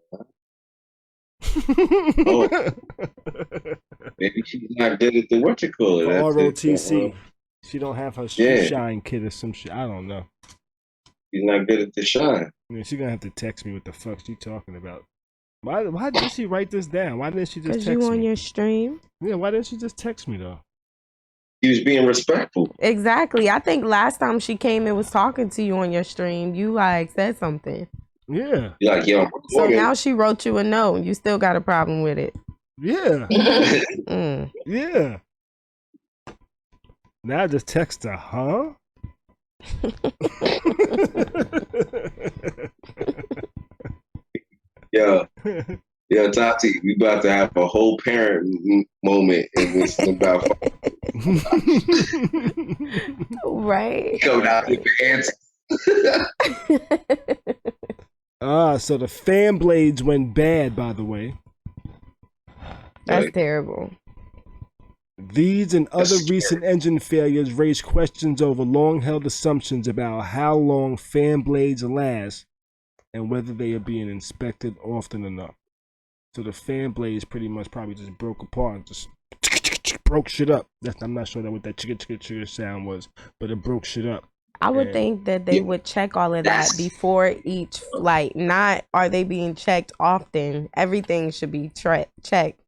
Oh. Maybe she's not good at the what you call it. ROTC. She don't have her shoe Yeah. shine kit or some shit. I don't know. She's not good at the shine. Yeah, she's gonna have to text me what the fuck she talking about. Why did she write this down? Why didn't she just text me? Because you on your stream. Yeah, why didn't she just text me though? He was being respectful. Exactly. I think last time she came and was talking to you on your stream, you like said something. Yeah. You're like, yo, I'm So recording. now she wrote you a note. You still got a problem with it. Yeah. Mm. Yeah. Now I just text her, huh? Yo, Tati, we about to have a whole parent moment in this about Right. coming out with the answer. So the fan blades went bad, by the way. That's terrible. These and other recent engine failures raise questions over long-held assumptions about how long fan blades last and whether they are being inspected often enough. So the fan blades pretty much probably just broke apart, just broke shit up. I'm not sure what that chicka sound was, but it broke shit up. I would think that they would check all of that before each flight. Not are they being checked often. Everything should be checked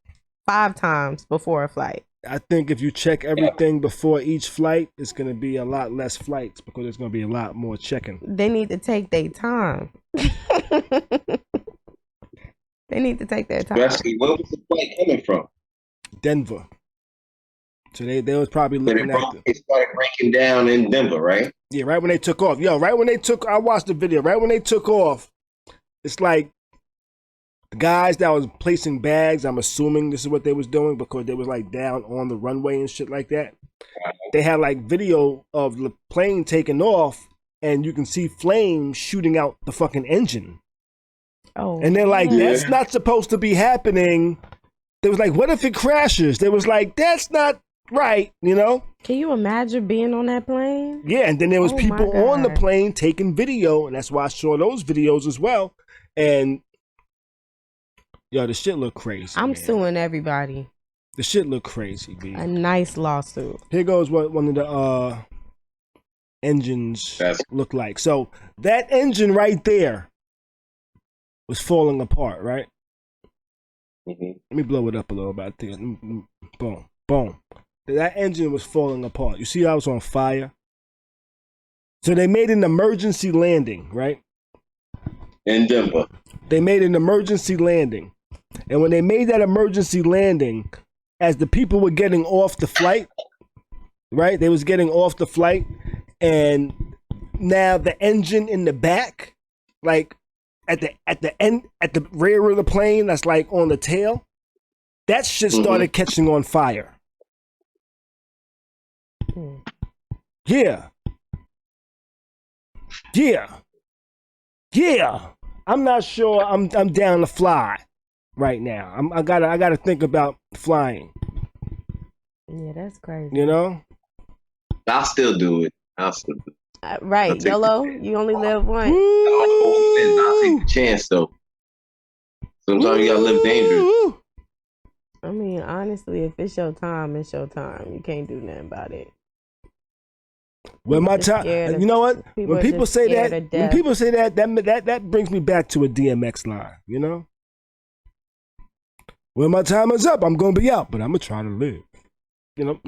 5 times before a flight. I think if you check everything before each flight, it's going to be a lot less flights because there's going to be a lot more checking. They need to take their time. They need to take their time. Especially, where was the flight coming from? Denver. So they was probably looking at it started breaking down in Denver, right? Yeah, right when they took off. Yo, right when they took, I watched the video. Right when they took off, it's like the guys that was placing bags, I'm assuming this is what they was doing because they was like down on the runway and shit like that. They had like video of the plane taking off and you can see flames shooting out the fucking engine. Oh. And they're like, that's not supposed to be happening. They was like, what if it crashes? They was like, that's not right, you know? Can you imagine being on that plane? Yeah, and then there was people on the plane taking video, and that's why I saw those videos as well. And yo, the shit look crazy. I'm suing everybody. The shit look crazy, B. A nice lawsuit. Here goes what one of the engines look like. So that engine right there was falling apart, right? Mm-hmm. Let me blow it up a little bit. I think, boom, boom. That engine was falling apart. You see how it was on fire? So they made an emergency landing, right? In Denver. They made an emergency landing. And when they made that emergency landing, as the people were getting off the flight, right? They was getting off the flight, and now the engine in the back, like at the end, at the rear of the plane, that's like on the tail, that shit started catching on fire. Yeah. I'm not sure I'm down to fly right now. I gotta think about flying. Yeah, that's crazy. You know? I'll still do it. Right, YOLO. You only live once. I'll take the chance though. Sometimes you gotta live dangerous. I mean, honestly, if it's your time, it's your time. You can't do nothing about it. When my time, you know what? When people say that, that brings me back to a DMX line. You know, when my time is up, I'm gonna be out, but I'm gonna try to live. You know.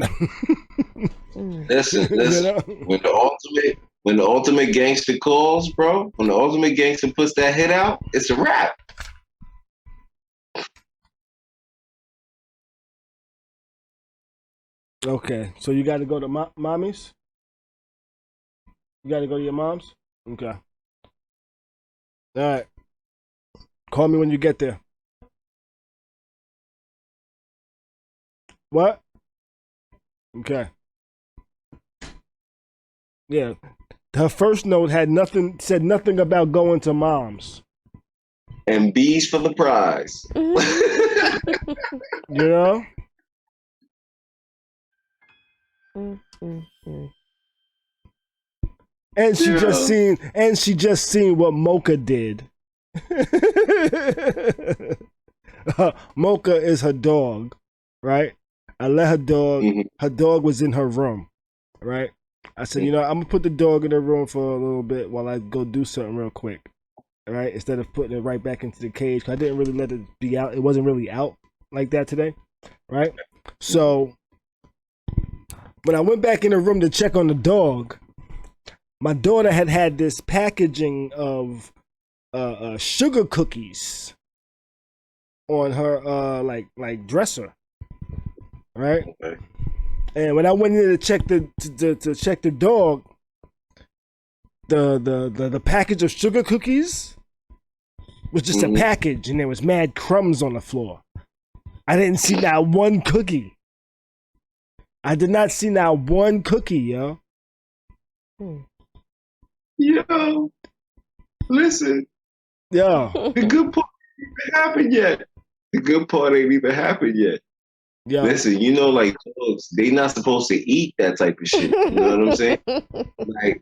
Listen. You know? When the ultimate gangster calls, bro. When the ultimate gangster puts that hit out, it's a wrap. Okay, so you got to go to mommy's. You got to go to your mom's? Okay. All right. Call me when you get there. What? Okay. Yeah. Her first note said nothing about going to mom's. And B's for the prize. You know? And she just seen what Mocha did. Mocha is her dog, right? I let her dog. Her dog was in her room, right? I said, I'm gonna put the dog in the room for a little bit while I go do something real quick, right? Instead of putting it right back into the cage, 'cause I didn't really let it be out. It wasn't really out like that today, right? So when I went back in the room to check on the dog, my daughter had this packaging of sugar cookies on her like dresser, right? Okay. And when I went in to check the dog, the package of sugar cookies was just a package, and there was mad crumbs on the floor. I didn't see not one cookie. I did not see not one cookie, yo. Yo, listen. Yo. The good part ain't even happened yet. The good part ain't even happened yet. Yo. Listen, like dogs, they not supposed to eat that type of shit. You know what I'm saying? Like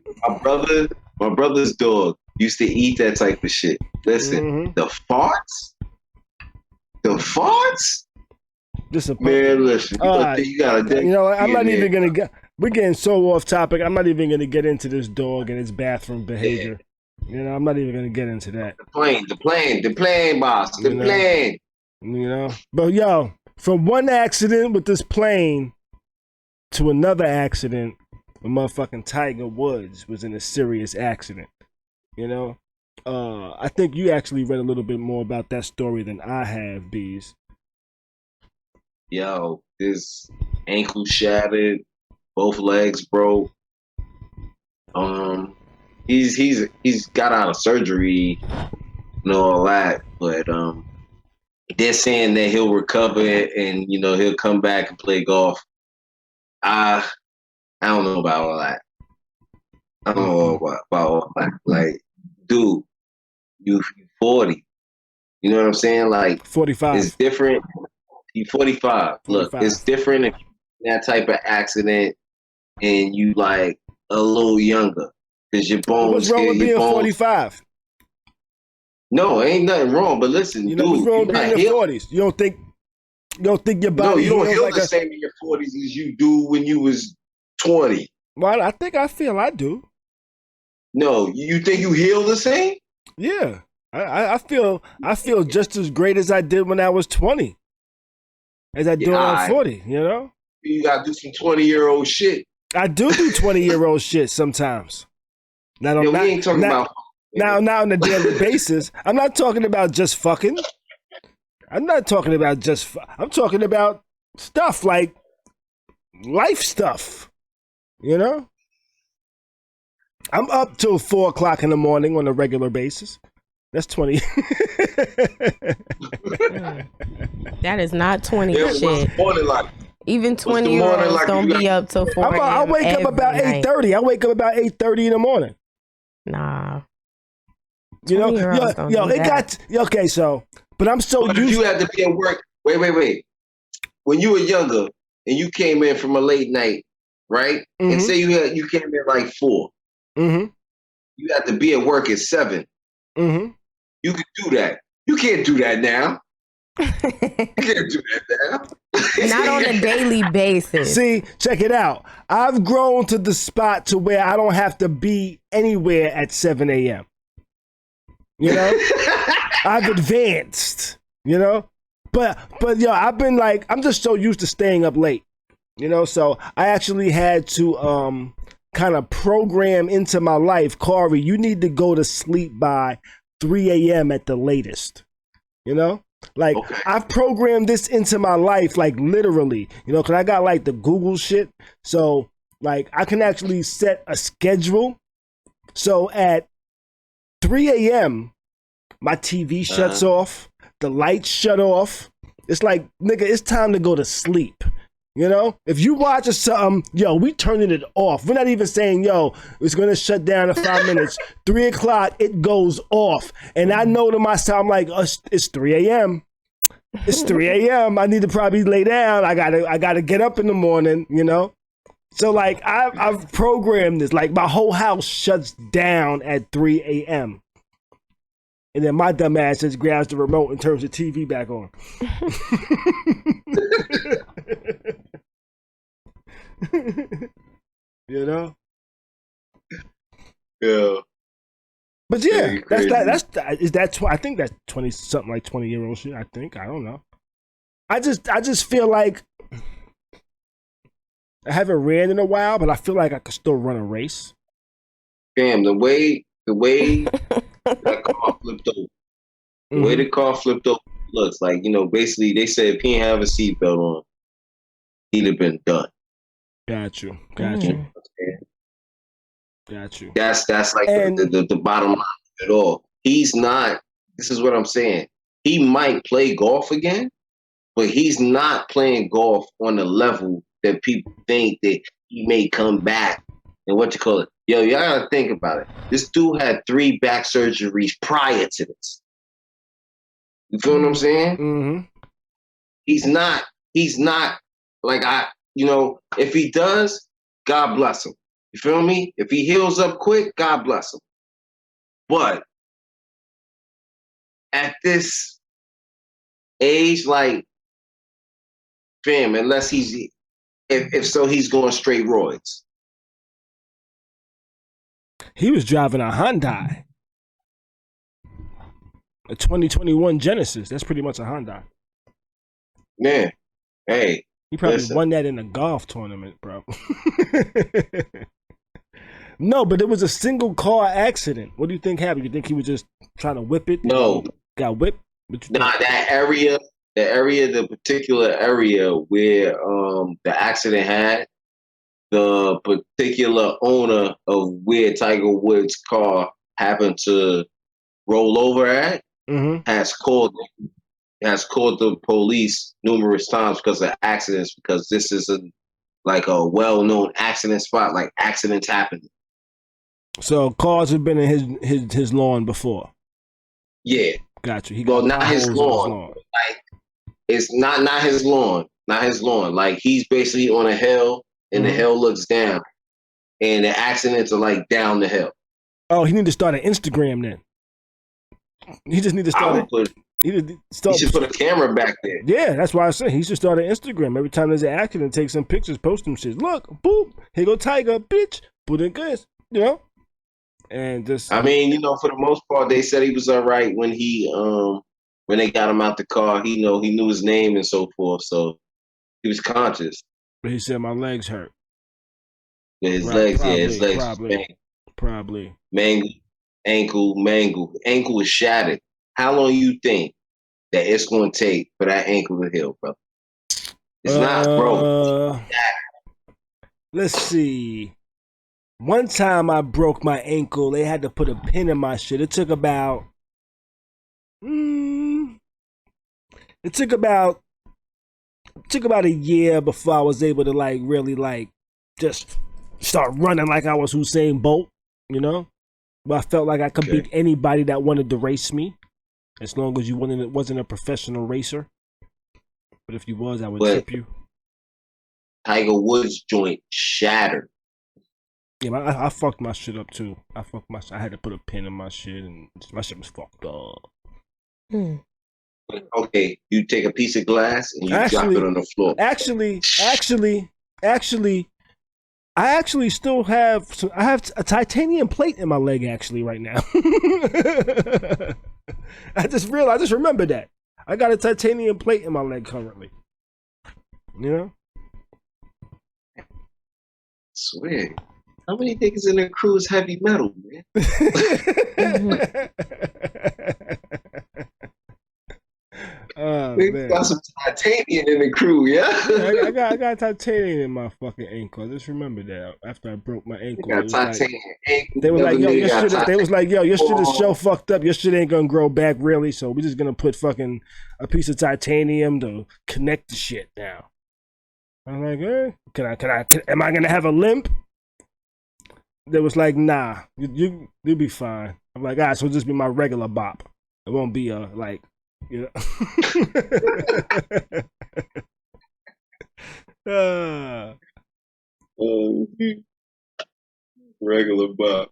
my brother's dog used to eat that type of shit. Listen, the farts. Man, listen, you gotta. I'm not even gonna get. We're getting so off topic. I'm not even gonna get into this dog and its bathroom behavior. Yeah. I'm not even gonna get into that. The plane, boss. The plane. But yo, from one accident with this plane to another accident, when motherfucking Tiger Woods was in a serious accident. I think you actually read a little bit more about that story than I have, Bees. Yo, his ankle shattered, both legs broke. He's got out of surgery and all that, but they're saying that he'll recover and he'll come back and play golf. I don't know about all that. I don't know about all that. Like, dude, you 40. You know what I'm saying? Like 45. It's different. He's 45. Look, it's different if that type of accident and you like a little younger because your bones. What's wrong with being 45? No, ain't nothing wrong. But listen, dude, what's wrong with being in your 40s? You don't think your body? No, you don't heal like the same in your 40s as you do when you was 20. Well, I feel I do. No, you think you heal the same? Yeah, I feel just as great as I did when I was 20. As I do when I'm 40, You gotta do some 20-year-old shit. I do 20-year-old shit sometimes. We ain't talking about now on a daily basis. I'm not talking about just fucking. I'm not talking about just. I'm talking about stuff like life stuff. I'm up till 4:00 in the morning on a regular basis. That's 20. That is not 20 shit. Even 20-year-olds don't be up till 4 a.m. I wake up about 8:30. I wake up about 8:30 in the morning. Nah. Okay, so, but I'm so but used. You had to be at work. Wait. When you were younger and you came in from a late night, right? And say you came in like 4. You had to be at work at 7. You could do that. You can't do that now. You can't do that now. Not on a daily basis. See, check it out. I've grown to the spot to where I don't have to be anywhere at 7 a.m. I've advanced, but I've been like, I'm just so used to staying up late, so I actually had to kind of program into my life, Khary, you need to go to sleep by 3 a.m. at the latest, Like, okay. I've programmed this into my life, like, literally, because I got, like, the Google shit. So, like, I can actually set a schedule. So, at 3 a.m., my TV shuts off. The lights shut off. It's like, nigga, it's time to go to sleep. You know, if you watch something, yo, we turning it off. We're not even saying, yo, it's gonna shut down in 5 minutes. 3 o'clock, it goes off, and I know to myself, I'm like, it's 3 a.m. It's 3 a.m. I need to probably lay down. I gotta get up in the morning. You know, so like I've programmed this. Like my whole house shuts down at 3 a.m. And then my dumb ass just grabs the remote and turns the TV back on. You know? Yeah. But yeah, I think that's 20 something like 20-year-old shit, I think. I don't know. I just feel like I haven't ran in a while, but I feel like I could still run a race. Damn, the way that car flipped over. The way the car flipped over looks like, you know, basically they said if he didn't have a seatbelt on, he'd have been done. Got you. Got you. That's like the bottom line of it all. He's not, this is what I'm saying. He might play golf again, but he's not playing golf on the level that people think that he may come back and what you call it. Yo, y'all gotta think about it. This dude had 3 back surgeries prior to this. You feel what I'm saying? Mm-hmm. He's not like if he does, God bless him. You feel me? If he heals up quick, God bless him. But at this age, like, fam, unless if so, he's going straight roids. He was driving a Hyundai. A 2021 Genesis. That's pretty much a Hyundai. Man, hey. He probably won that in a golf tournament, bro. No, but it was a single car accident. What do you think happened? You think he was just trying to whip it? No. Got whipped? Nah, the particular area where the accident had, the particular owner of where Tiger Woods' car happened to roll over at has called the police numerous times because of accidents, because this is a well-known accident spot, like accidents happen. So cars have been in his lawn before. Yeah. Got you. Not his lawn. Like, it's not his lawn. Not his lawn. Like, he's basically on a hill and the hill looks down. And the accidents are like down the hill. Oh, he need to start an Instagram then. He just need to start he should put a camera back there. Yeah, that's why I said he should start an Instagram. Every time there's an accident, take some pictures, post them shit. Look, boop, here go Tiger, bitch. Put in good, you know? And just I mean, you know, for the most part, they said he was all right when when they got him out the car. He knew his name and so forth, so he was conscious. But he said my legs hurt. Yeah, his legs. Probably. Ankle is shattered. How long you think that it's going to take for that ankle to heal, bro? It's not, bro. Let's see. One time I broke my ankle. They had to put a pin in my shit. It took about a year before I was able to really just start running like I was Usain Bolt, you know? But I felt like I could beat anybody that wanted to race me, as long as you wasn't a professional racer. But if you was, I would tip you. Tiger Woods' joint shattered. Yeah, I fucked my shit up too. I had to put a pin in my shit, and my shit was fucked up. Okay, you take a piece of glass and you drop it on the floor. Actually, I still have I have a titanium plate in my leg actually right now. I just remembered that. I got a titanium plate in my leg currently. You know? Swear. How many niggas in the crew is heavy metal, man? Man. Got some titanium in the crew, yeah? I got titanium in my fucking ankle. I just remember that after I broke my ankle. Got titanium ankle. They were like, yo, your shit is so fucked up. Your shit ain't gonna grow back really, so we're just gonna put fucking a piece of titanium to connect the shit now. I'm like, am I gonna have a limp? They was like, nah, you'll be fine. I'm like, so it'll just be my regular bop. It won't be like, you know. Regular bop.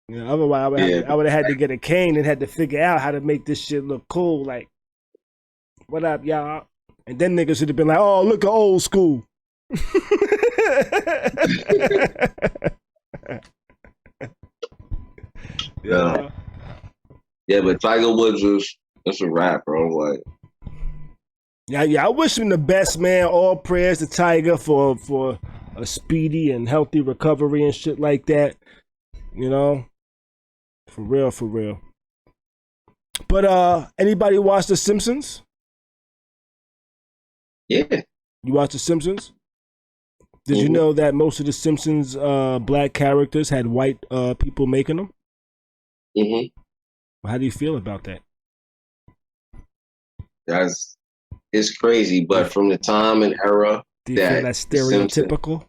Yeah, otherwise I would have had to get a cane and had to figure out how to make this shit look cool. Like, what up, y'all? And then niggas should have been like, oh, look at old school. Yeah, but Tiger Woods that's a rap, bro. Like, yeah, I wish him the best, man. All prayers to Tiger for a speedy and healthy recovery and shit like that. You know, for real. But anybody watch The Simpsons? Yeah. You watch The Simpsons? Did you know that most of The Simpsons black characters had white people making them? How do you feel about that? It's crazy, but from the time and era do you feel that's stereotypical?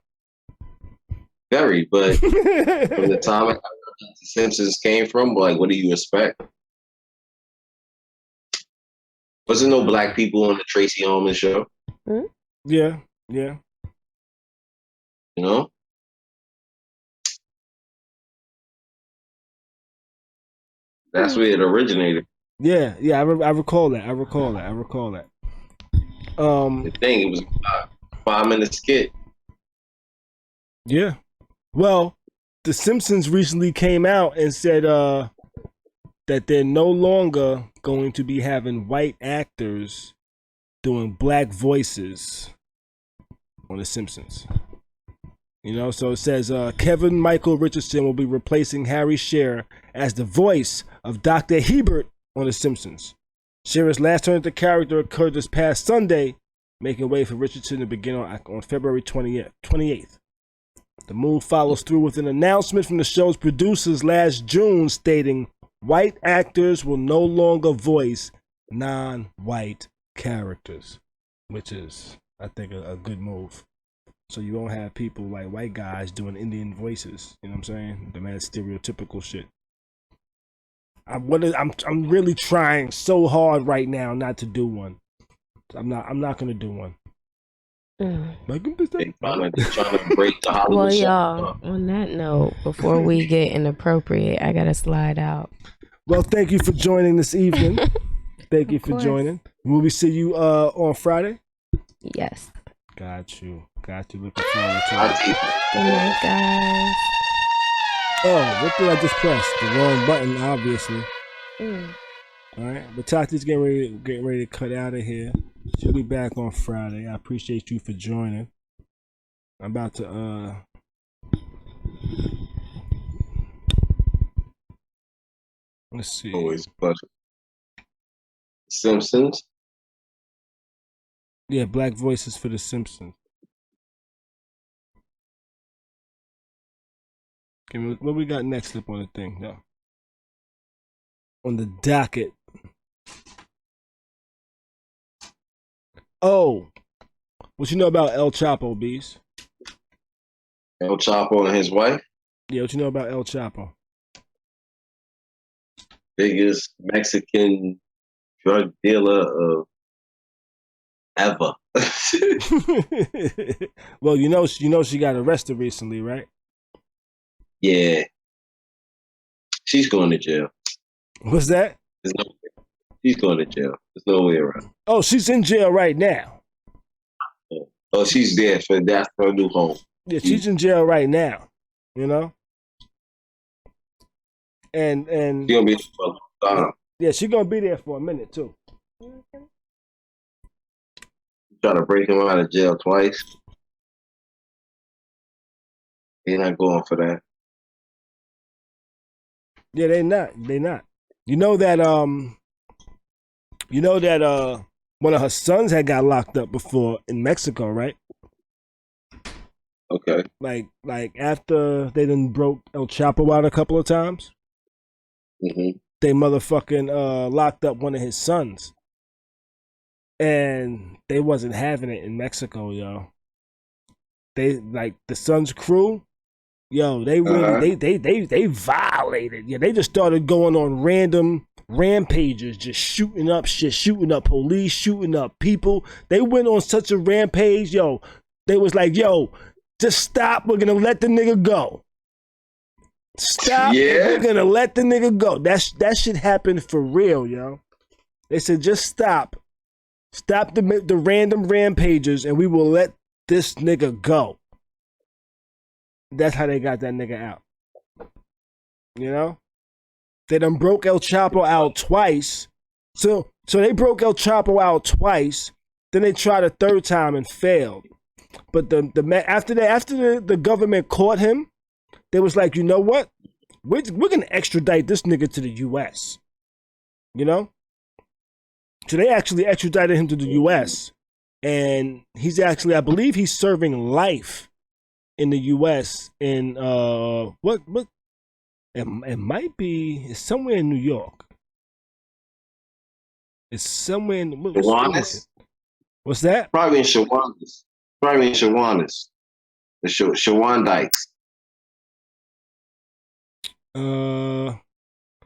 Very, but from the time and era that The Simpsons came from, like, what do you expect? Wasn't no black people on the Tracy Ullman show? Yeah. You know? That's where it originated. Yeah, I recall that. The thing, it was a 5-minute skit. Yeah. Well, The Simpsons recently came out and said that they're no longer going to be having white actors doing black voices on The Simpsons. You know, so it says Kevin Michael Richardson will be replacing Harry Shearer as the voice of Dr. Hebert on The Simpsons. Shearer's last turn at the character occurred this past Sunday, making way for Richardson to begin on February 28th. The move follows through with an announcement from the show's producers last June stating white actors will no longer voice non-white characters, which is, I think, a good move. So you don't have people like white guys doing Indian voices. You know what I'm saying? The mad stereotypical shit. I'm really trying so hard right now not to do one. I'm not gonna do one. They trying to break the Hollywood. Well, y'all, on that note, before we get inappropriate, I gotta slide out. Well, thank you for joining this evening. Thank you for joining. Will we see you on Friday? Yes. Got you. Looking forward to it. Good night, guys. Oh, what did I just press? The wrong button, obviously. All right, but Tati's getting ready to cut out of here. She'll be back on Friday. I appreciate you for joining. I'm about to let's see. Always a pleasure. Simpsons. Yeah, black voices for The Simpsons. Okay, what we got next up on the thing, though? On the docket. Oh, what you know about El Chapo, Bees? El Chapo and his wife? Yeah, what you know about El Chapo? Biggest Mexican drug dealer of ever. Well, you know she got arrested recently, right? Yeah. She's going to jail. What's that? She's going to jail. There's no way around. Oh, she's in jail right now. Oh, she's there for that's her new home. Yeah, she's in jail right now. You know? And she's gonna be there for a long time. Yeah, she's gonna be there for a minute too. Try to break him out of jail twice. They're not going for that. Yeah, they not. You know that one of her sons had got locked up before in Mexico, right? Okay. Like after they done broke El Chapo out a couple of times, they motherfucking locked up one of his sons. and they wasn't having it in Mexico, yo. They like the Sun's crew, yo. They really they violated. Yeah, they just started going on random rampages, just shooting up shit, shooting up police, shooting up people. They went on such a rampage, yo. They was like, yo, just stop. We're gonna let the nigga go. Stop. Yeah. We're gonna let the nigga go. That shit happened for real, yo. They said just stop. Stop the random rampages, and we will let this nigga go. That's how they got that nigga out. You know? They done broke El Chapo out twice. So they broke El Chapo out twice. Then they tried a third time and failed. But after the government caught him, they was like, you know what? We're gonna extradite this nigga to the U.S. You know? So they actually extradited him to the U.S. And he's actually, I believe he's serving life in the U.S. in what it might be, it's somewhere in New York. It's somewhere in what's that? Probably in Shawandas. The Shawandikes.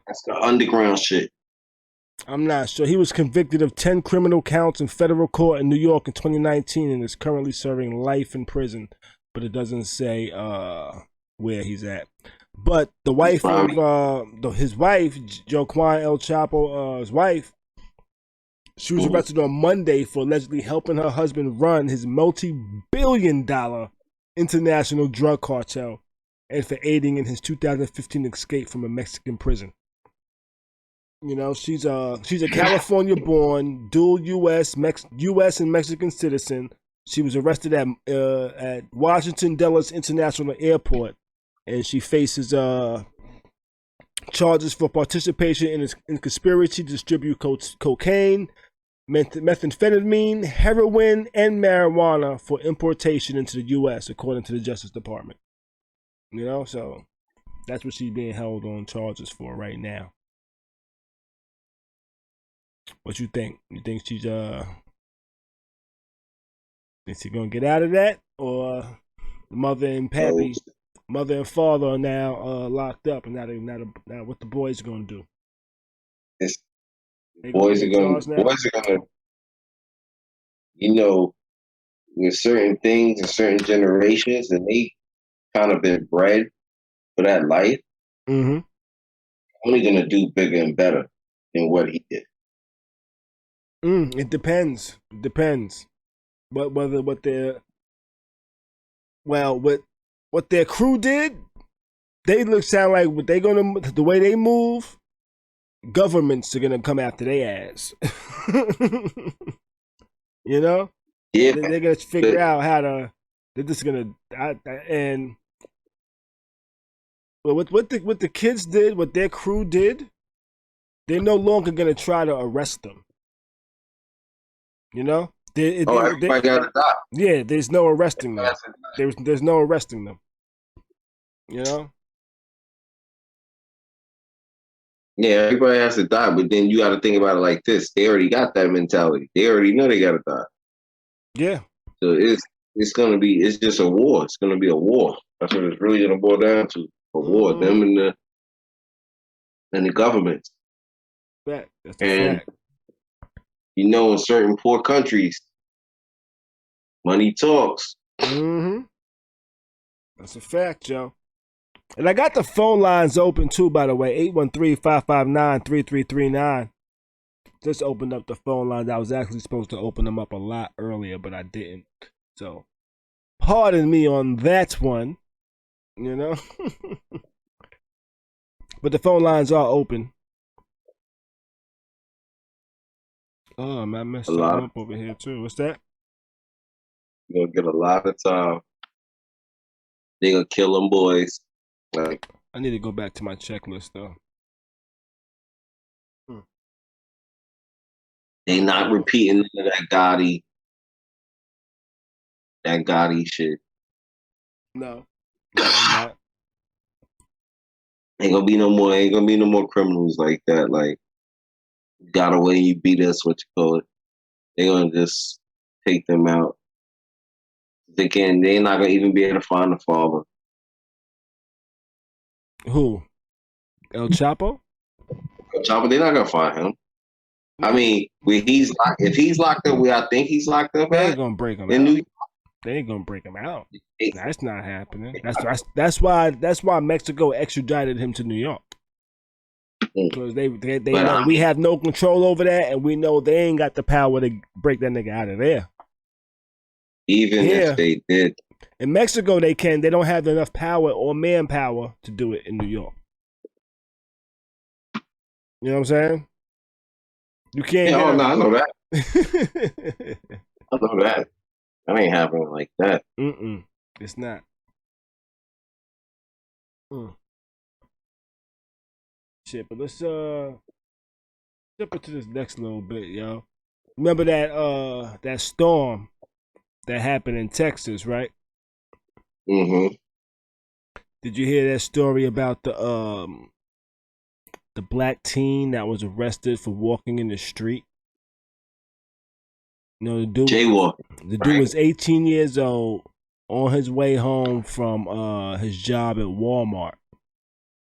That's the underground shit. I'm not sure. He was convicted of 10 criminal counts in federal court in New York in 2019 and is currently serving life in prison, but it doesn't say where he's at. But the wife of his wife, Joaquin El Chapo's wife, she was arrested on Monday for allegedly helping her husband run his multi-billion-dollar international drug cartel and for aiding in his 2015 escape from a Mexican prison. You know, she's a California-born, dual U.S. and Mexican citizen. She was arrested at Washington Dulles International Airport, and she faces charges for participation in conspiracy to distribute cocaine, methamphetamine, heroin, and marijuana for importation into the U.S., according to the Justice Department. You know, so that's what she's being held on charges for right now. What you think? You think she's gonna get out of that, or mother and father are now locked up, and now what the boys gonna do? Boys are gonna, you know, with certain things and certain generations, and they kind of been bred for that life. Mm-hmm. Only gonna do bigger and better than what he did. It depends. It depends. What their crew did, sound like what they gonna, the way they move, governments are gonna come after their ass. You know? Yeah. They're gonna figure out how to. They're just gonna and. But what the kids did, what their crew did, they're no longer gonna try to arrest them. You know, everybody got to die. Yeah, there's no arresting them. There's no arresting them. You know. Yeah, everybody has to die, but then you got to think about it like this: they already got that mentality. They already know they got to die. Yeah. So it's gonna be. It's just a war. It's gonna be a war. That's what it's really gonna boil down to: a war. Them and the government. That's a fact. You know, in certain poor countries, money talks. Mm-hmm. That's a fact, Joe. And I got the phone lines open too, by the way. 813-559-3339. Just opened up the phone lines. I was actually supposed to open them up a lot earlier, but I didn't. So, pardon me on that one. You know? But the phone lines are open. Oh, man, I messed something up over here too. What's that? You're gonna get a lot of time. They gonna kill them boys. Like, I need to go back to my checklist though. They not repeating that Gotti shit. No, not. Ain't gonna be no more criminals like that. Like, got away, you beat us, what you call it. they're gonna just take them out. They're not gonna even be able to find the father. Who? El Chapo? Chopper, they're not gonna find him. I mean, if he's locked up where I think he's locked up They at, ain't gonna break him in out. New York, They ain't gonna break him out. That's not happening. That's why Mexico extradited him to New York. Because they know we have no control over that, and we know they ain't got the power to break that nigga out of there. Even if they did. In Mexico, they can. They don't have enough power or manpower to do it in New York. You know what I'm saying? You can't. Yeah, I know that. I know that. That ain't happening like that. It's not. Shit, but let's jump into this next little bit, yo. Remember that storm that happened in Texas, right? Mm-hmm. Did you hear that story about the black teen that was arrested for walking in the street? You know, the dude jaywalking. The dude was 18 years old on his way home from his job at Walmart.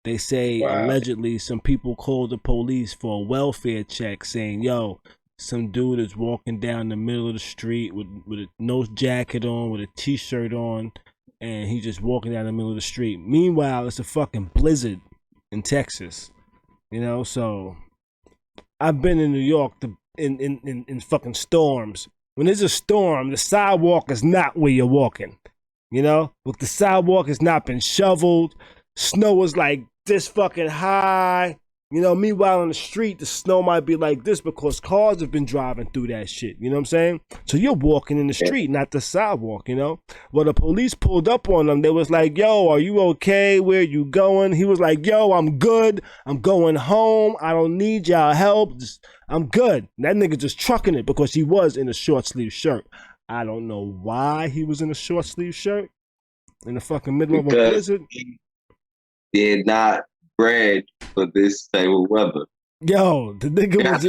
They say allegedly some people called the police for a welfare check saying, yo, some dude is walking down the middle of the street with a no jacket on, with a t-shirt on, and he's just walking down the middle of the street. Meanwhile, it's a fucking blizzard in Texas. You know, so I've been in New York in fucking storms. When there's a storm, the sidewalk is not where you're walking. You know? Look, the sidewalk has not been shoveled. Snow is like this fucking high. You know, meanwhile on the street, the snow might be like this because cars have been driving through that shit. You know what I'm saying? So you're walking in the street, not the sidewalk, you know? Well, the police pulled up on him. They was like, yo, are you okay? Where you going? He was like, yo, I'm good. I'm going home. I don't need y'all help. I'm good. That nigga just trucking it because he was in a short sleeve shirt. I don't know why he was in a short sleeve shirt in the fucking middle of a blizzard. He did not bred for this type of weather. Yo, the nigga was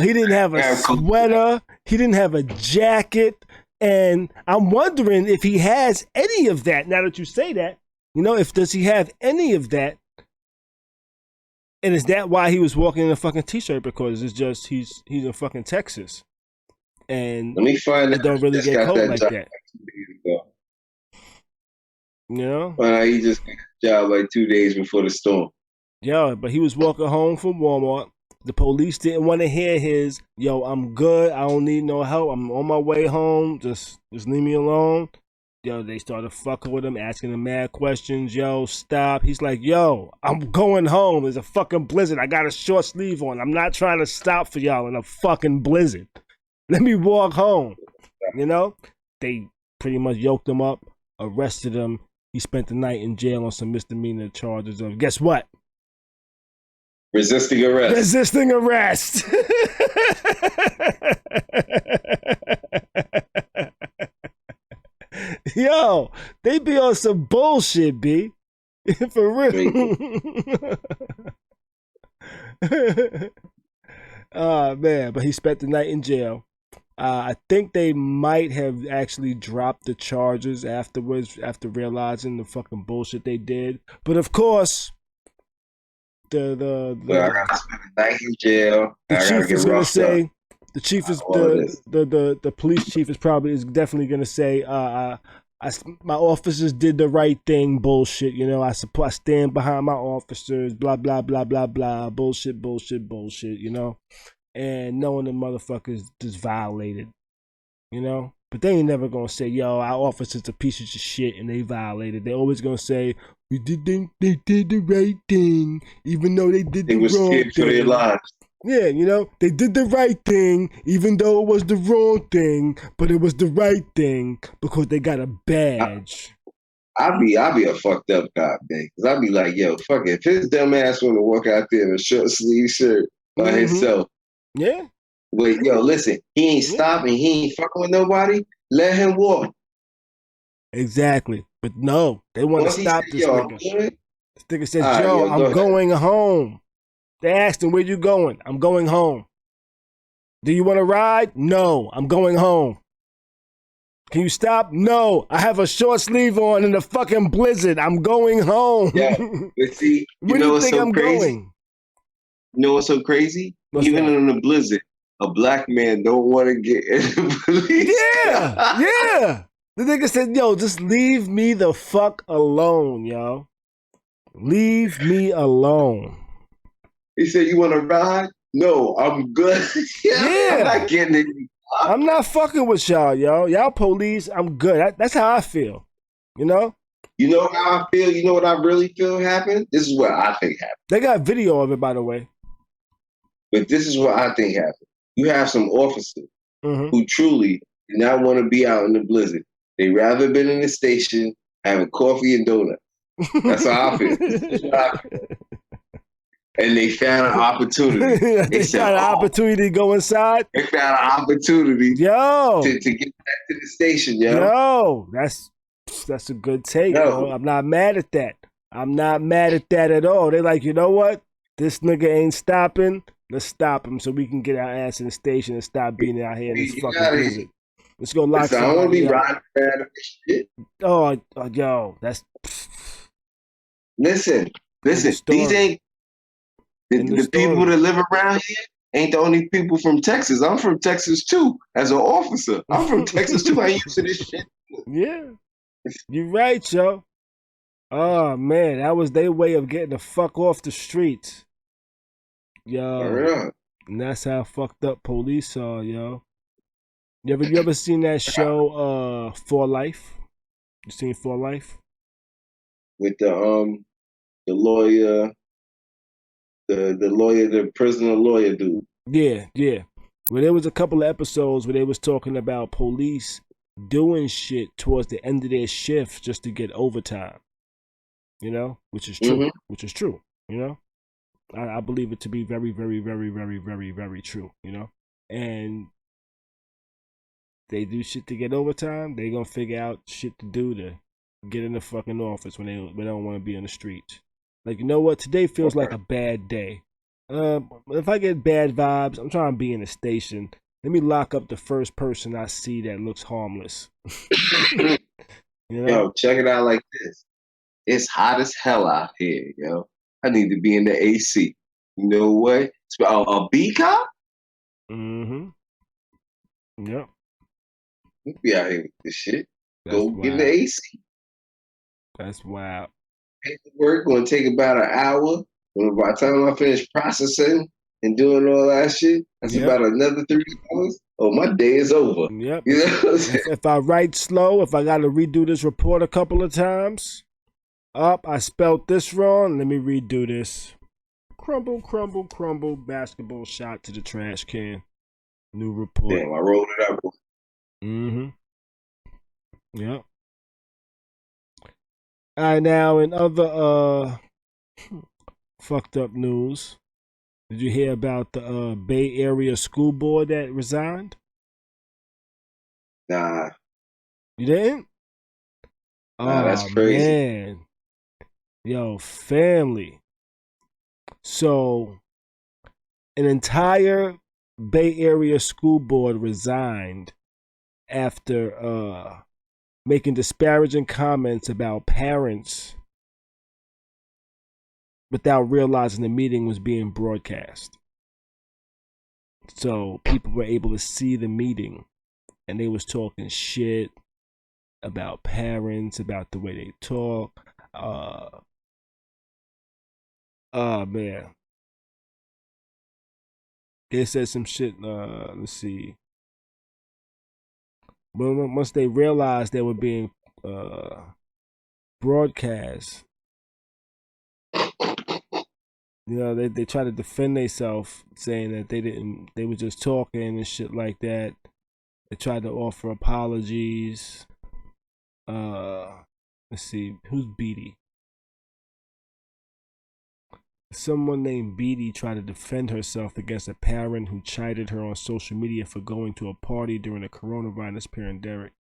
he didn't have a sweater, he didn't have a jacket, and I'm wondering if he has any of that. Now that you say that, you know, does he have any of that? And is that why he was walking in a fucking t-shirt? Because it's just he's in fucking Texas, and let me find it don't really get cold like that. You know, he just got a job like 2 days before the storm. Yeah, but he was walking home from Walmart. The police didn't want to hear his, yo, I'm good. I don't need no help. I'm on my way home. Just leave me alone. Yo, they started fucking with him, asking him mad questions. Yo, stop. He's like, yo, I'm going home. There's a fucking blizzard. I got a short sleeve on. I'm not trying to stop for y'all in a fucking blizzard. Let me walk home. You know? They pretty much yoked him up, arrested him. He spent the night in jail on some misdemeanor charges of, guess what? Resisting arrest. Resisting arrest. Yo, they be on some bullshit, B. For real. Oh, man. But he spent the night in jail. I think they might have actually dropped the charges afterwards after realizing the fucking bullshit they did. But of course, I gotta spend the night in jail. The chief is gonna say, the chief is the police chief is definitely gonna say, my officers did the right thing. Bullshit, you know. I stand behind my officers. Blah blah blah blah blah. Bullshit. You know. And knowing the motherfuckers just violated, you know. But they ain't never gonna say, yo, our officers a piece of shit and they violated. They always gonna say, they did the right thing, even though they did the wrong thing. For their lives. Yeah, you know, they did the right thing, even though it was the wrong thing, but it was the right thing because they got a badge. I'll be a fucked up cop, man. Cause I'll be like, yo, fuck it. If his dumb ass want to walk out there in a short sleeve shirt by himself. Yeah. Wait, yo, listen, he ain't stopping, he ain't fucking with nobody. Let him walk. Exactly. But no, they want to stop this nigga. This nigga says, yo, I'm going home. They asked him, where you going? I'm going home. Do you want to ride? No, I'm going home. Can you stop? No, I have a short sleeve on in the fucking blizzard. I'm going home. Yeah, but see, Where do you what's think so I'm crazy? going? You know what's so crazy? What's Even that? in the blizzard, a black man don't want to get in the police Yeah, car. yeah. The nigga said, yo, just leave me the fuck alone, yo. Leave me alone. He said, "You want to ride? No, I'm good. I'm Yeah. not getting in." I'm not fucking with y'all, yo. Y'all police, I'm good. That's how I feel. You know? You know how I feel? You know what I really feel happened? This is what I think happened. They got video of it, by the way. But this is what I think happened. You have some officers Mm-hmm. who truly do not want to be out in the blizzard. They rather been in the station having coffee and donuts. That's how I feel. This is what I feel. And they found an opportunity. They said, got an opportunity to go inside. They found an opportunity Yo, to get back to the station, yo. That's a good take, No. yo. I'm not mad at that. I'm not mad at that at all. They're like, you know what? This nigga ain't stopping. Let's stop him so we can get our ass in the station and stop being out here in this fucking blizzard. Let's go lock I don't want to be somebody up. riding around this shit. Oh, yo, that's. Listen. These ain't the people that live around here. Ain't the only people from Texas. I'm from Texas too, as an officer. I'm from Texas too. I ain't used to this shit. Yeah, you're right, yo. Oh man, that was their way of getting the fuck off the streets, yo. And that's how fucked up police are, yo. You ever seen that show, For Life? You seen For Life? With the lawyer, the prisoner lawyer dude. Yeah. Well, there was a couple of episodes where they was talking about police doing shit towards the end of their shift just to get overtime. You know, which is true. Mm-hmm. Which is true. You know, I believe it to be very, very, very, very, very, very true. You know, and they do shit to get overtime. They gonna figure out shit to do to get in the fucking office when they don't want to be on the streets. Like, you know what? Today feels like a bad day. If I get bad vibes, I'm trying to be in the station. Let me lock up the first person I see that looks harmless. You know? Yo, check it out like this. It's hot as hell out here, yo. I need to be in the AC. You know what? A B cop? Mm-hmm. Yep. We'll be out here with this shit. That's Go wild. get in the AC. That's wild. Paperwork gonna take about an hour. By the time I finish processing and doing all that shit, that's about another 3 hours. Oh, my day is over. Yep. You know what I'm saying? If I write slow, if I got to redo this report a couple of times, I spelled this wrong. Let me redo this. Crumble, crumble, crumble. Basketball shot to the trash can. New report. Damn, I rolled it up. Mm-hmm. Yep. All right, now in other fucked up news, did you hear about the Bay Area school board that resigned? Nah. You didn't? Nah, that's crazy. Man. Yo, family. So, an entire Bay Area school board resigned after making disparaging comments about parents without realizing the meeting was being broadcast. So people were able to see the meeting, and they was talking shit about parents, about the way they talk. Man. They said some shit, let's see. But once they realized they were being broadcast, you know, they try to defend themselves, saying that they were just talking and shit like that. They tried to offer apologies. Let's see, who's Beatty? Someone named Beatty tried to defend herself against a parent who chided her on social media for going to a party during the coronavirus pandemic.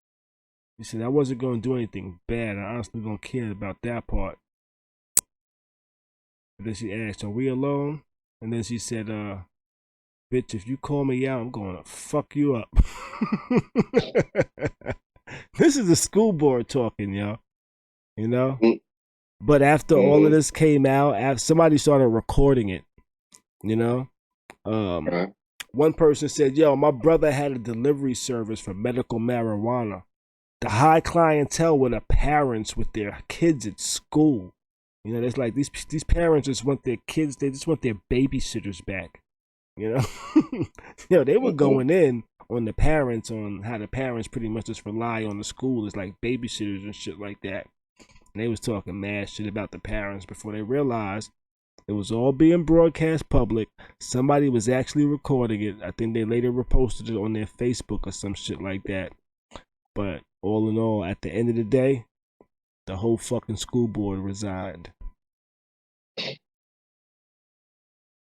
She said, I wasn't going to do anything bad. I honestly don't care about that part. And then she asked, are we alone? And then she said, bitch, if you call me out, I'm going to fuck you up. This is the school board talking, yo. You know? But after all of this came out, after somebody started recording it, you know? One person said, yo, my brother had a delivery service for medical marijuana. The high clientele were the parents with their kids at school. You know, there's like these parents just want their kids, they just want their babysitters back. You know? You know, they were going in on the parents, on how the parents pretty much just rely on the school as like babysitters and shit like that. And they was talking mad shit about the parents before they realized it was all being broadcast public. Somebody was actually recording it. I think they later reposted it on their Facebook or some shit like that. But all in all, at the end of the day, the whole fucking school board resigned.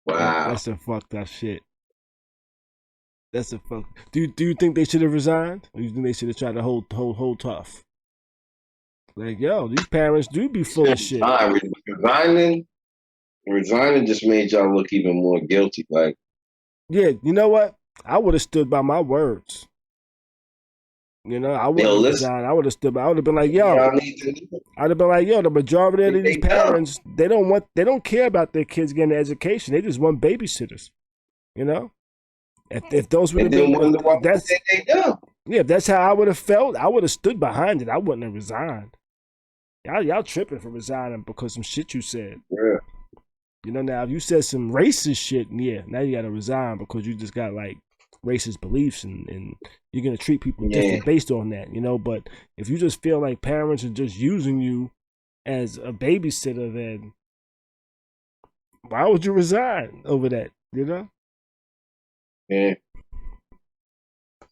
Wow. That's some fucked up shit. That's a fuck. Do you think they should have resigned? Or do you think they should have tried to hold tough? Like, yo, these parents do be full of shit. Resigning just made y'all look even more guilty. Like, yeah, you know what? I would have stood by my words. You know, I would have resigned. I would have stood by. I would have been like, yo, I'd have been like, yo, the majority of these parents, they don't care about their kids getting an education. They just want babysitters. You know, if those would have been, if that's how I would have felt, I would have stood behind it. I wouldn't have resigned. Y'all tripping for resigning because some shit you said. Yeah. You know, now if you said some racist shit, yeah, now you gotta resign because you just got like racist beliefs and you're gonna treat people different based on that, you know. But if you just feel like parents are just using you as a babysitter, then why would you resign over that, you know? Yeah.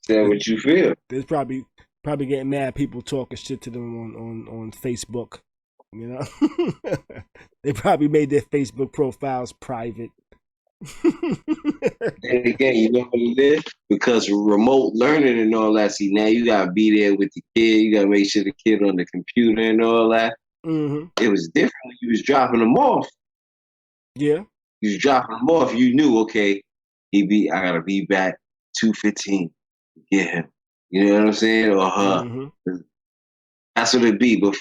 Say what you feel. There's probably getting mad people talking shit to them on Facebook, you know. They probably made their Facebook profiles private. And again, you know what it is? Because remote learning and all that, see, now you gotta be there with the kid, you gotta make sure the kid on the computer and all that. It was different when you was dropping them off. Yeah. You was dropping them off, you knew, okay, I gotta be back 2:15 to get him. You know what I'm saying? Or her. That's what it be, but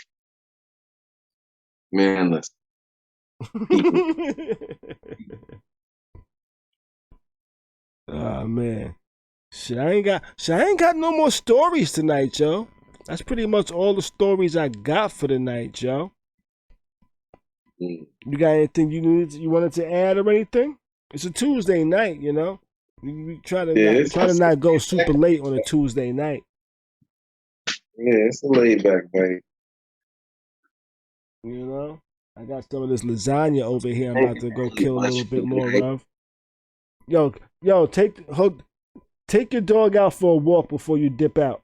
man, listen. Oh man, shit! I ain't got no more stories tonight, yo. That's pretty much all the stories I got for the night, yo. You got anything you wanted to add or anything? It's a Tuesday night, you know. We try to not go super late on a Tuesday night. Yeah, it's a laid back night. You know, I got some of this lasagna over here. I'm about to go kill a little bit more of. Yo, take your dog out for a walk before you dip out.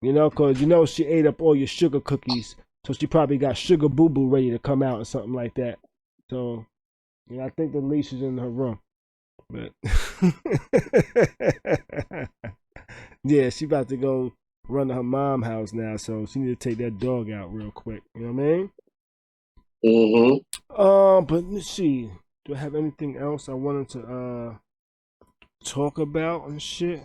You know, cause you know she ate up all your sugar cookies, so she probably got sugar boo boo ready to come out or something like that. So, you know, I think the leash is in her room. But yeah, she about to go run to her mom's house now, so she need to take that dog out real quick. You know what I mean? But let's see. Do I have anything else I wanted to talk about and shit?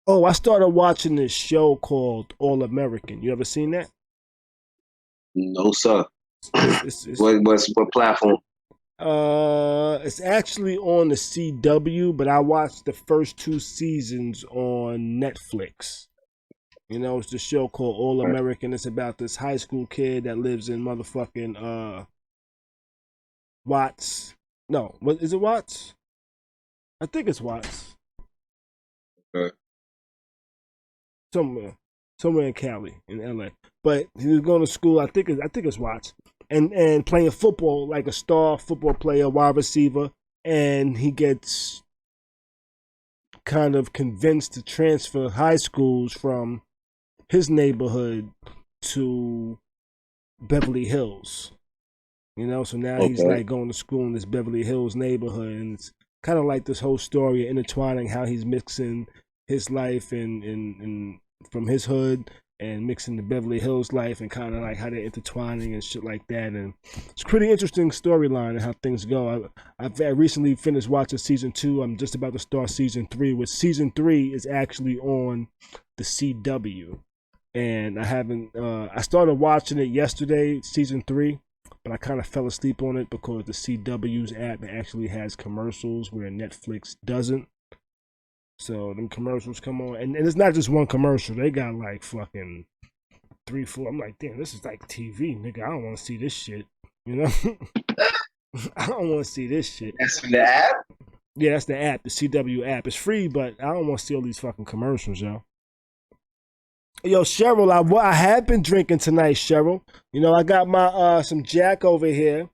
Oh, I started watching this show called All American. You ever seen that? No, sir. What platform? It's actually on the CW, but I watched the first 2 seasons on Netflix. You know, it's the show called All American. It's about this high school kid that lives in motherfucking Watts. No, what is it? Watts? I think it's Watts. Okay. Somewhere in Cali, in LA. But he was going to school. I think it's Watts, and playing football like a star football player, wide receiver, and he gets kind of convinced to transfer high schools from his neighborhood to Beverly Hills. You know, so now he's like going to school in this Beverly Hills neighborhood, and it's kind of like this whole story intertwining how he's mixing his life and from his hood and mixing the Beverly Hills life and kind of like how they're intertwining and shit like that. And it's a pretty interesting storyline and how things go. I've recently finished watching season 2. I'm just about to start season 3, which season 3 is actually on the CW. And I haven't, I started watching it yesterday, season 3, but I kind of fell asleep on it because the CW's app actually has commercials where Netflix doesn't. So them commercials come on, and it's not just one commercial. They got like fucking 3, 4. I'm like, damn, this is like TV, nigga. I don't want to see this shit. You know, I don't want to see this shit. That's from the app. Yeah, that's the app, the CW app. It's free, but I don't want to see all these fucking commercials, yo. Yo, Cheryl, I have been drinking tonight, Cheryl. You know, I got my some Jack over here.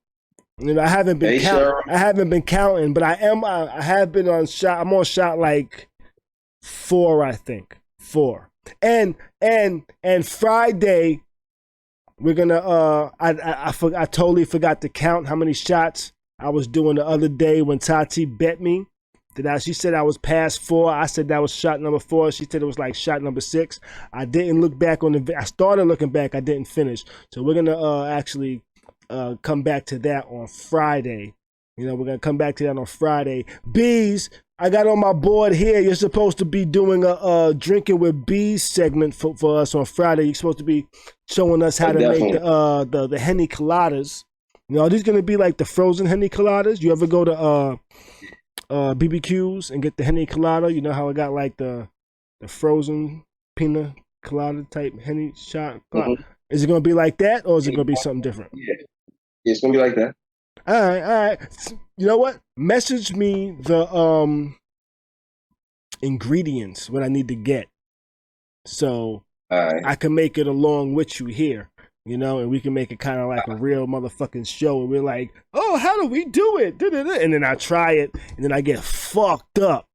You know, I haven't been counting, but I have been on shot. I'm on shot like 4, I think. 4. And Friday we're gonna I totally forgot to count how many shots I was doing the other day when Tati bet me. She said I was past 4. I said that was shot number 4. She said it was like shot number 6. I didn't look back on I started looking back. I didn't finish. So we're gonna actually come back to that on Friday. You know, we're gonna come back to that on Friday. Bees, I got on my board here. You're supposed to be doing a drinking with bees segment for us on Friday. You're supposed to be showing us how to make the Henny coladas. You know, are these gonna be like the frozen Henny coladas? You ever go to BBQs and get the Henny colada? You know how I got like the frozen pina colada type Henny shot? Mm-hmm. Is it gonna be like that, or is it gonna be something different? Yeah, it's gonna be like that. All right. You know what? Message me the ingredients, what I need to get, so I can make it along with you here. You know, and we can make it kind of like a real motherfucking show. And we're like, oh, how do we do it? And then I try it, and then I get fucked up.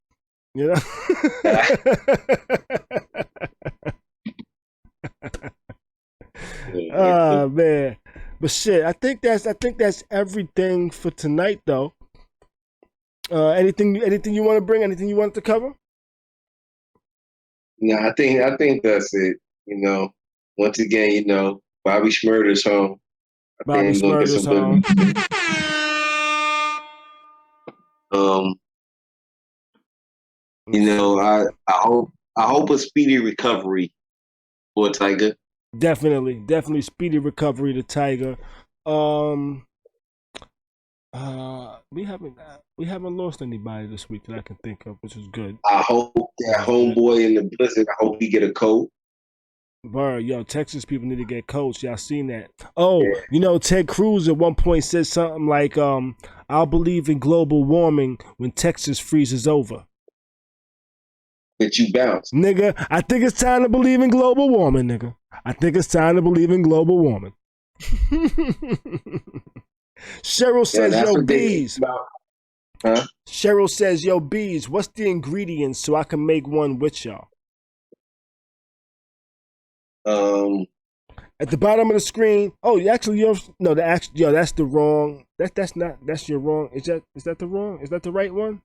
You know. Oh man. But shit, I think that's everything for tonight, though. Anything you want to bring? Anything you want to cover? No, I think that's it. You know, once again, you know, Bobby Shmurda's home. Bobby Shmurda's home. You know, I hope a speedy recovery for Tiger. Definitely speedy recovery to Tiger. We haven't lost anybody this week that I can think of, which is good. I hope that homeboy in the blizzard, I hope he get a coat. Bro, yo, Texas people need to get coached. Y'all seen that? Oh, yeah. You know, Ted Cruz at one point said something like, I'll believe in global warming when Texas freezes over. That you bounce. Nigga, I think it's time to believe in global warming, nigga. I think it's time to believe in global warming. Cheryl says, yo, bees. Huh? Cheryl says, yo, bees, what's the ingredients so I can make one with y'all? At the bottom of the screen. Oh, actually, that's the wrong. That's your wrong. Is that the wrong? Is that the right one?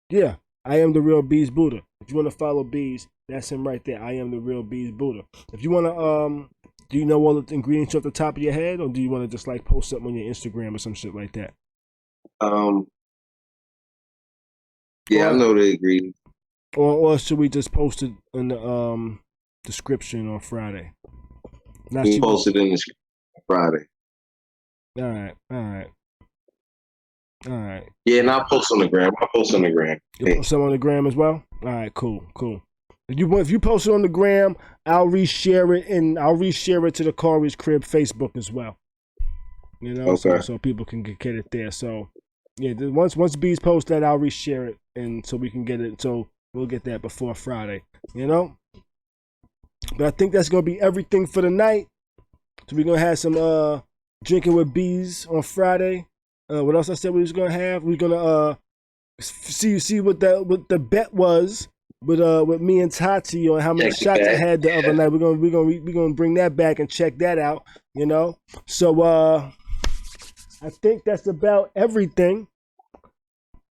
Yeah, I am the real Bees Buddha. If you want to follow Bees, that's him right there. I am the real Bees Buddha. If you want to, do you know all the ingredients off the top of your head, or do you want to just like post something on your Instagram or some shit like that? Yeah, I know the ingredients. Or should we just post it in the description on Friday? We post it in the description on Friday. All right. Yeah, and I'll post on the gram. You post some on the gram as well? All right, cool. If you post it on the gram, I'll reshare it, and I'll reshare it to the Khary's Crib Facebook as well. You know, okay. so people can get it there. So yeah, once Bees post that, I'll reshare it, and so we can get it. So we'll get that before Friday. You know. But I think that's gonna be everything for the night. So we're gonna have some drinking with Bees on Friday. What else I said we was gonna have? We're gonna see what the bet was with me and Tati on how many shots I had the other night. We're gonna bring that back and check that out. You know. So I think that's about everything.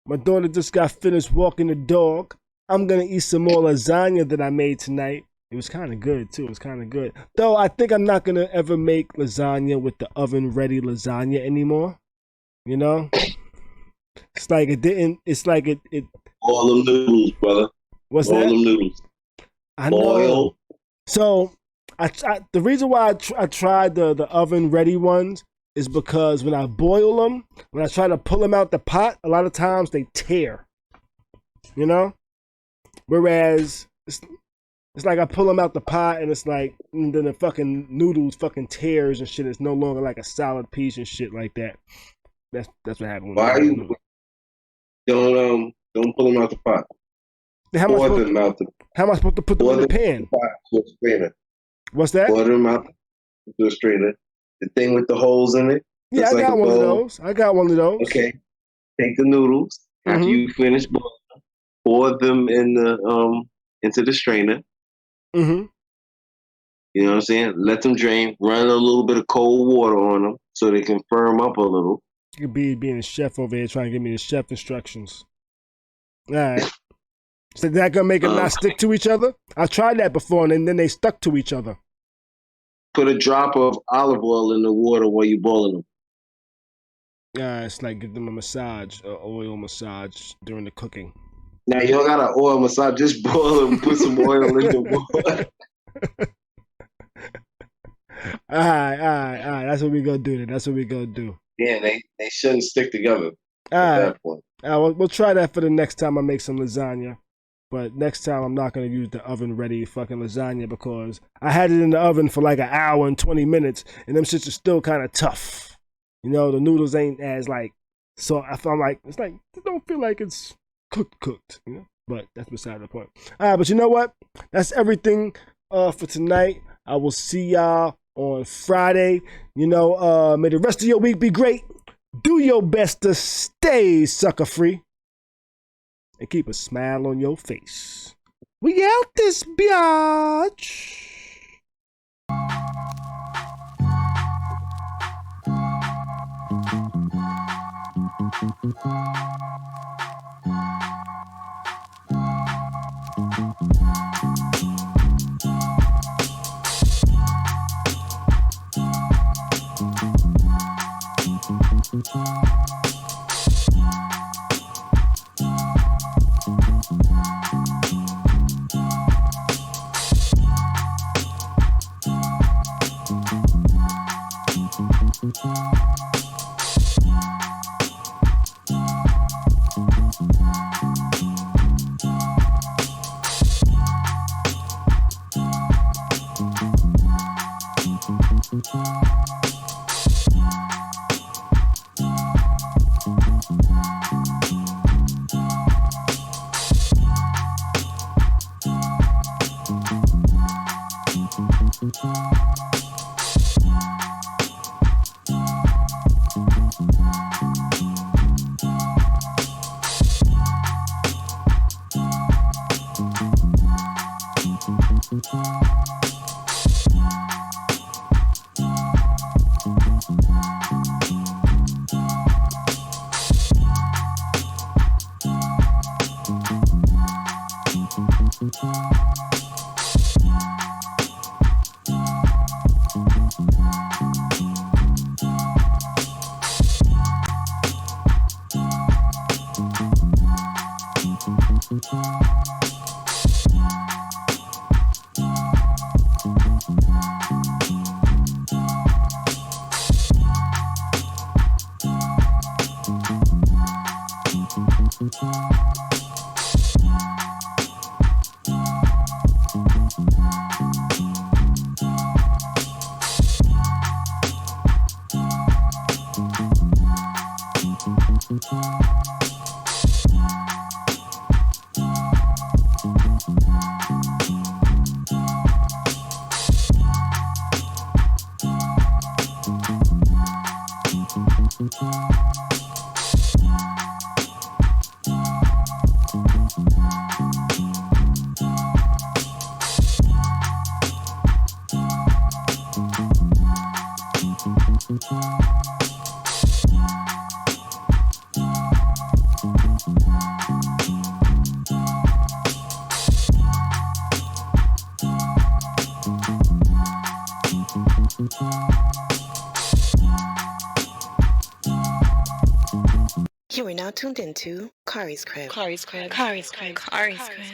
My daughter just got finished walking the dog. I'm gonna eat some more lasagna that I made tonight. It was kind of good too. It was kind of good. Though I think I'm not gonna ever make lasagna with the oven ready lasagna anymore. You know, it's like it didn't. It's like it. All them noodles, brother. What's All that? them noodles. I know. Boil. So the reason why I tried the oven ready ones is because when I boil them, when I try to pull them out the pot, a lot of times they tear. You know, whereas it's like I pull them out the pot and it's like, and then the fucking noodles fucking tears and shit. It's no longer like a solid piece and shit like that. That's what happened. Why you don't pull them out the pot? How am I supposed to put them in the pan? What's that? Pour them out to a strainer. The thing with the holes in it. Yeah, I got one of those. Okay. Take the noodles after you finish boiling. Pour them in the into the strainer. Mm-hmm. You know what I'm saying? Let them drain. Run a little bit of cold water on them so they can firm up a little. You could be being a chef over here trying to give me the chef instructions. All right. So that gonna make them not stick to each other? I tried that before and then they stuck to each other. Put a drop of olive oil in the water while you're boiling them. Yeah, it's like give them a massage, oil massage during the cooking. Now you don't got an oil massage. Just boil them. Put some oil in the water. All right. That's what we gonna do. Yeah, they shouldn't stick together All at right. that point. We'll try that for the next time I make some lasagna. But next time I'm not going to use the oven ready fucking lasagna because I had it in the oven for like an hour and 20 minutes and them shits are still kind of tough. You know, the noodles ain't as like, so I feel like, it's like, it don't feel like it's cooked, you know? But that's beside the point. All right, but you know what? That's everything for tonight. I will see y'all on Friday. You know, may the rest of your week be great. Do your best to stay sucker free. And keep a smile on your face. We out this biatch. You are now tuned into Khary's Crib. Khary's Crib. Khary's Crib. Khary's Crib.